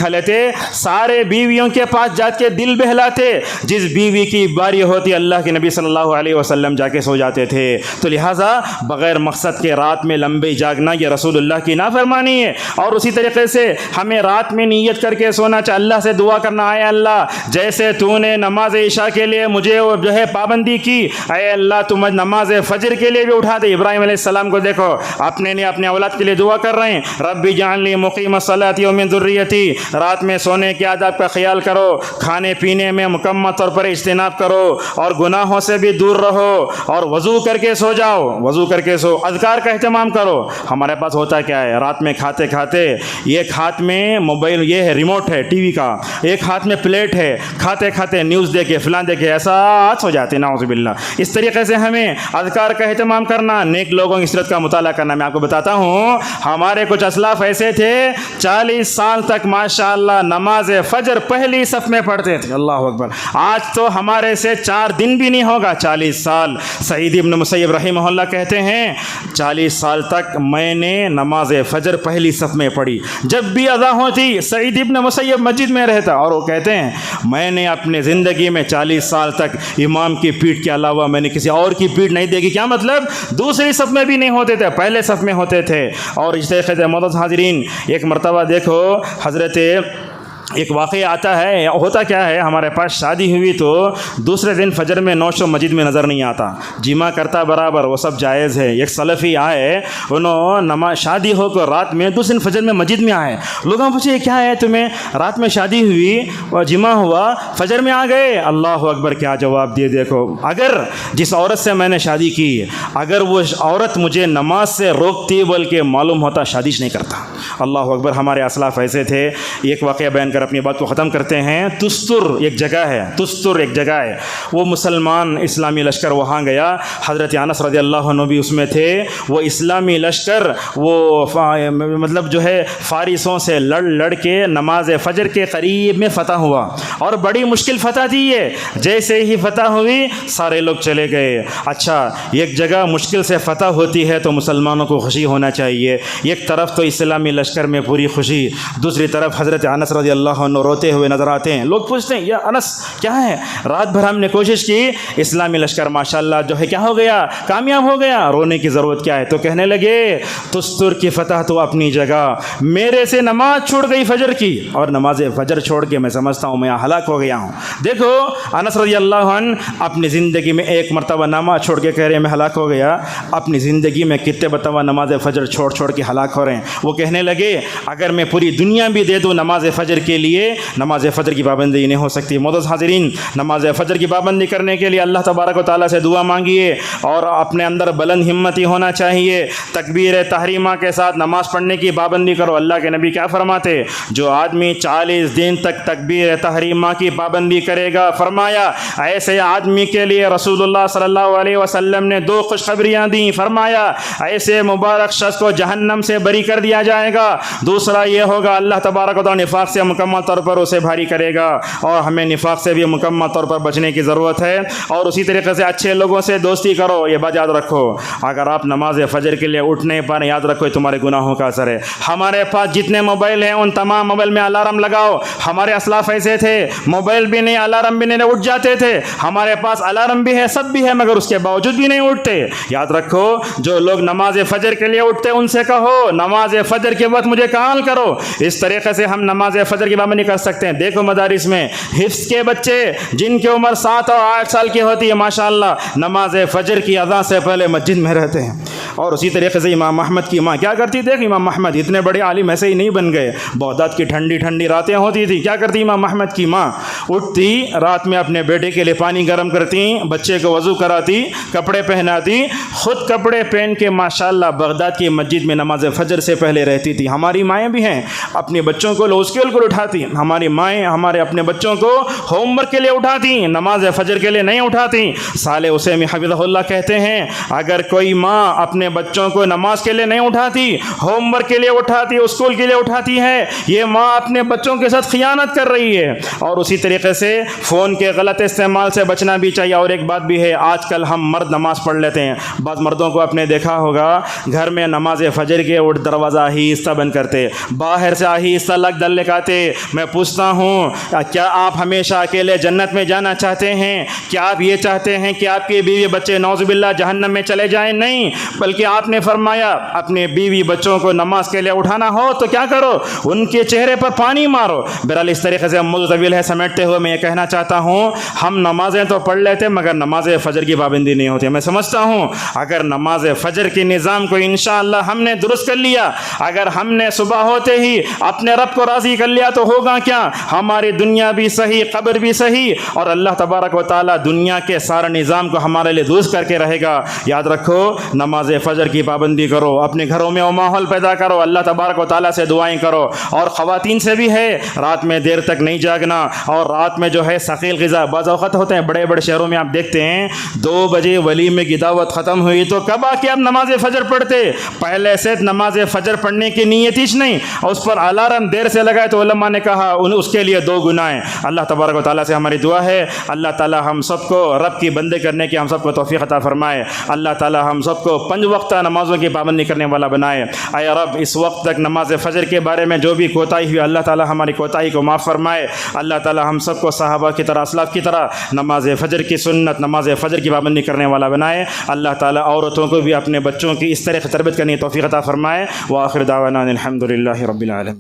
لیتے، سارے بیویوں کے پاس جا کے دل بہلاتے، جس بیوی کی باری ہوتی اللہ کے نبی صلی اللہ علیہ وسلم جا کے سو جاتے تھے۔ تو لہٰذا بغیر مقصد کے رات میں لمبے جاگنا یہ رسول اللہ کی نافرمانی ہے۔ اور اسی طریقے سے ہمیں رات میں نیت کر کے سونا چاہیے، اللہ سے دعا کرنا، اے اللہ جیسے تو نے نماز عشاء کے لیے مجھے جو ہے پابندی کی، اے اللہ تم نماز فجر کے لیے بھی اٹھا دے۔ ابراہیم علیہ السلام کو دیکھو، اپنے اولاد کے لیے دعا کر رہے ہیں، رب اجعلنی مقیم الصلاۃ ومن ذریتی۔ رات میں سونے کے آداب کا خیال کرو، کھانے پینے میں مکمل طور پر اجتناب کرو، اور گناہوں سے بھی دور رہو، اور وضو کر کے سو جاؤ، وضو کر کے سو، اذکار کا اہتمام کرو۔ ہمارے پاس ہوتا کیا ہے، رات میں کھاتے کھاتے ایک ہاتھ میں موبائل، یہ ہے ریموٹ ہے ٹی وی کا، ایک ہاتھ میں پلیٹ ہے، کھاتے کھاتے نیوز دیکھے، فلاں دیکھے، ایسا ہو جاتے نعوذ باللہ۔ اس طریقے سے ہمیں اذکار کا اہتمام کرنا، نیک لوگوں کی سیرت کا مطالعہ کرنا۔ میں آپ کو بتاتا ہوں، ہمارے کچھ اسلاف ایسے تھے 40 سال تک ماشاءاللہ نماز فجر پہلی صف میں پڑھتے تھے، اللہ اکبر۔ آج تو ہمارے سے 4 دن بھی نہیں ہوگا 40 سال۔ سعید ابن مسیب رحمہ اللہ کہتے ہیں 40 سال تک میں نے نماز فجر پہلی صف میں پڑھی، جب بھی اذان ہوتی سعید ابن مسیب مسجد میں رہتا، اور وہ کہتے ہیں میں نے اپنے زندگی میں 40 سال تک امام کی پیٹھ کے علاوہ میں نے کسی اور کی پیٹھ نہیں دیکھی۔ کیا مطلب؟ دوسری صف میں بھی نہیں ہوتے تھے، پہلے صف میں ہوتے تھے۔ اور اس طریقے سے معزز حاضرین، ایک مرتبہ دیکھو حضرت ایک واقعہ آتا ہے، ہوتا کیا ہے، ہمارے پاس شادی ہوئی تو دوسرے دن فجر میں نوش و مسجد میں نظر نہیں آتا، جمع کرتا برابر، وہ سب جائز ہے۔ ایک سلفی آئے، انہوں شادی ہو کر رات میں دوسرے دن فجر میں مسجد میں آئے، لوگوں پوچھے کیا ہے تمہیں، رات میں شادی ہوئی اور جمع ہوا، فجر میں آ گئے۔ اللہ اکبر، کیا جواب دیے دیکھو، اگر جس عورت سے میں نے شادی کی، اگر وہ عورت مجھے نماز سے روکتی بلکہ معلوم ہوتا شادیش نہیں کرتا۔ اللہ اکبر، ہمارے اسلاف ایسے تھے۔ ایک واقعہ بیان کر اپنی بات کو ختم کرتے ہیں۔ تستر ایک جگہ ہے، وہ مسلمان اسلامی لشکر وہاں گیا، حضرت انس رضی اللہ عنہ بھی اس میں تھے۔ وہ اسلامی لشکر وہ مطلب جو ہے فارسوں سے لڑ کے نماز فجر کے قریب میں فتح ہوا، اور بڑی مشکل فتح تھی یہ۔ جیسے ہی فتح ہوئی سارے لوگ چلے گئے۔ اچھا، ایک جگہ مشکل سے فتح ہوتی ہے تو مسلمانوں کو خوشی ہونا چاہیے۔ ایک طرف تو اسلامی لشکر میں پوری خوشی، دوسری طرف حضرت انس رضی اللہ عنہ روتے ہوئے نظر آتے ہیں۔ لوگ پوچھتے ہیں یا انس کیا ہے، رات بھر ہم نے کوشش کی، اسلامی لشکر ماشاءاللہ جو ہے کیا ہو گیا، کامیاب ہو گیا، رونے کی ضرورت کیا ہے؟ تو کہنے لگے تستر کی فتح تو اپنی جگہ، میرے سے نماز چھوڑ گئی فجر کی، اور نماز فجر چھوڑ کے میں سمجھتا ہوں میں ہلاک ہو گیا ہوں۔ دیکھو انس رضی اللہ عنہ اپنی زندگی میں ایک مرتبہ نماز چھوڑ کے کہہ رہے ہیں میں ہلاک ہو گیا، اپنی زندگی میں کتنے مرتبہ نماز فجر چھوڑ کے ہلاک ہو رہے ہیں۔ وہ کہنے لگے اگر میں پوری دنیا بھی دے دوں نماز فجر کے لیے، نماز فجر کی پابندی نہیں ہو سکتی۔ معزز حاضرین، نماز فجر کی پابندی کرنے کے لیے اللہ تبارک و تعالیٰ سے دعا مانگیے، اور اپنے اندر بلند ہمتی ہونا چاہیے۔ تکبیر تحریمہ کے ساتھ نماز پڑھنے کی پابندی کرو۔ اللہ کے نبی کیا فرماتے؟ جو آدمی 40 دن تک تکبیر تحریمہ کی پابندی کرے گا، فرمایا ایسے آدمی کے لیے رسول اللہ صلی اللہ علیہ وسلم نے 2 خوشخبریاں دیں۔ فرمایا ایسے مبارک شخص کو جہنم سے بری کر دیا جائے گا، دوسرا یہ ہوگا اللہ تبارک و تعالیٰ نفاق سے مکمل طور پر اسے بھاری کرے گا، اور ہمیں نفاق سے بھی مکمل طور پر بچنے کی ضرورت ہے۔ اور اسی طریقے سے اچھے لوگوں سے دوستی کرو۔ یہ بات یاد رکھو، اگر آپ نماز فجر کے لیے اٹھ نہیں پا رہے، یاد رکھو تمہارے گناہوں کا اثر ہے۔ ہمارے پاس جتنے موبائل ہیں ان تمام موبائل میں الارم لگاؤ۔ ہمارے اسلاف ایسے تھے، موبائل بھی نہیں، الارم بھی نہیں، اٹھ جاتے تھے۔ ہمارے پاس الارم بھی ہے، سب بھی ہے، مگر اس کے باوجود بھی نہیں اٹھتے۔ یاد رکھو، جو لوگ نماز فجر کے لیے اٹھتے ان سے کہو نماز فجر کے وقت مجھے کال کرو۔ اس طریقے سے ہم نماز فجر کی پابندی کر سکتے ہیں۔ دیکھو مدارس میں حفظ کے بچے جن کی عمر 7 اور 8 سال کی ہوتی ہے، ماشاءاللہ نماز فجر کی اذان سے پہلے مسجد میں رہتے ہیں۔ اور اسی طریقے سے امام احمد کی ماں کیا کرتی؟ دیکھ امام احمد اتنے بڑے عالم ایسے ہی نہیں بن گئے، بغداد کی ٹھنڈی ٹھنڈی راتیں ہوتی تھی، کیا کرتی امام احمد کی ماں؟ اٹھتی رات میں اپنے بیٹے کے لیے پانی گرم کرتی، بچے کو وضو کراتی، کپڑے پہناتی، خود کپڑے پہن کے ماشاءاللہ بغداد کی مسجد میں نماز فجر سے پہلے رہتی تھی۔ ہماری مائیں بھی ہیں اپنے بچوں کو اسکول کو اٹھاتی، ہماری مائیں ہمارے اپنے بچوں کو ہوم ورک کے لیے اٹھاتی، نماز فجر کے لیے نہیں اٹھاتی۔ صالح حسینی حفظہ اللہ کہتے ہیں اگر کوئی ماں اپنے بچوں کو نماز کے لیے نہیں اٹھاتی، ہوم ورک کے لیے اٹھاتی، اسکول کے لیے اٹھاتی ہے، یہ ماں اپنے بچوں کے ساتھ خیانت کر رہی ہے۔ اور اسی طریقے سے فون کے غلط استعمال سے بچنا بھی چاہیے۔ اور ایک بات بھی ہے، آج کل ہم مرد نماز پڑھ لیتے ہیں، بعض مردوں کو آپ نے دیکھا ہوگا گھر میں نماز فجر کے اٹھ دروازہ آہستہ بند کرتے، باہر سے آہستہ لگ دل لگاتے۔ میں پوچھتا ہوں کیا آپ ہمیشہ اکیلے جنت میں جانا چاہتے ہیں؟ کیا آپ یہ چاہتے ہیں کہ آپ کے بیوی بچے نعوذ باللہ جہنم میں چلے جائیں؟ نہیں، بلکہ آپ نے فرمایا اپنے بیوی بچوں کو نماز کے لیے اٹھانا ہو تو کیا کرو؟ ان کے چہرے پر پانی مارو۔ بہرحال اس طریقے سے موضوع طویل ہے، سمیٹتے ہوئے میں یہ کہنا چاہتا ہوں ہم نمازیں تو پڑھ لیتے مگر نماز فجر کی پابندی نہیں ہوتی۔ میں سمجھتا ہوں اگر نماز فجر کے نظام کو انشاءاللہ ہم نے درست کر لیا، اگر ہم نے صبح ہوتے ہی اپنے رب کو راضی کر لیا تو ہوگا کیا؟ ہماری دنیا بھی صحیح، قبر بھی صحیح، اور اللہ تبارک و تعالیٰ دنیا کے سارے نظام کو ہمارے لیے درست کر کے رہے گا۔ یاد رکھو نماز فجر کی پابندی کرو، اپنے گھروں میں وہ ماحول پیدا کرو، اللہ تبارک و تعالیٰ سے دعائیں کرو، اور خواتین سے بھی ہے رات میں دیر تک نہیں جاگنا، اور رات میں جو ہے ثقیل غذا بعض اوقات ہوتے ہیں بڑے بڑے شہروں میں آپ دیکھتے ہیں 2 بجے ولیمے کی دعوت ختم ہوئی تو کب آ کے آپ نماز فجر پڑھتے؟ پہلے سے نماز فجر پڑھنے کی نیت ہی نہیں، اور اس پر الارم دیر سے لگائے تو علماء نے کہا اس کے لیے 2 گناہ ہیں۔ اللہ تبارک و تعالیٰ سے ہماری دعا ہے اللہ تعالیٰ ہم سب کو رب کی بندے کرنے کی ہم سب کو توفیق عطا فرمائے، اللہ تعالیٰ ہم سب کو 5 وقتہ نمازوں کی پابندی کرنے والا بنائے۔ اے رب اس وقت تک نماز فجر کے بارے میں جو بھی کوتاہی ہوئی اللہ تعالیٰ ہماری کوتاہی کو معاف فرمائے، اللہ تعالیٰ ہم سب کو صحابہ کی طرح اسلاف کی طرح نماز فجر کی سنت نماز فجر کی پابندی کرنے والا بنائے، اللہ تعالیٰ عورتوں کو بھی اپنے بچوں کی اس طرح تربیت کرنے کی توفیق عطا فرمائے۔ وآخر دعوانا الحمد للہ رب العالمین۔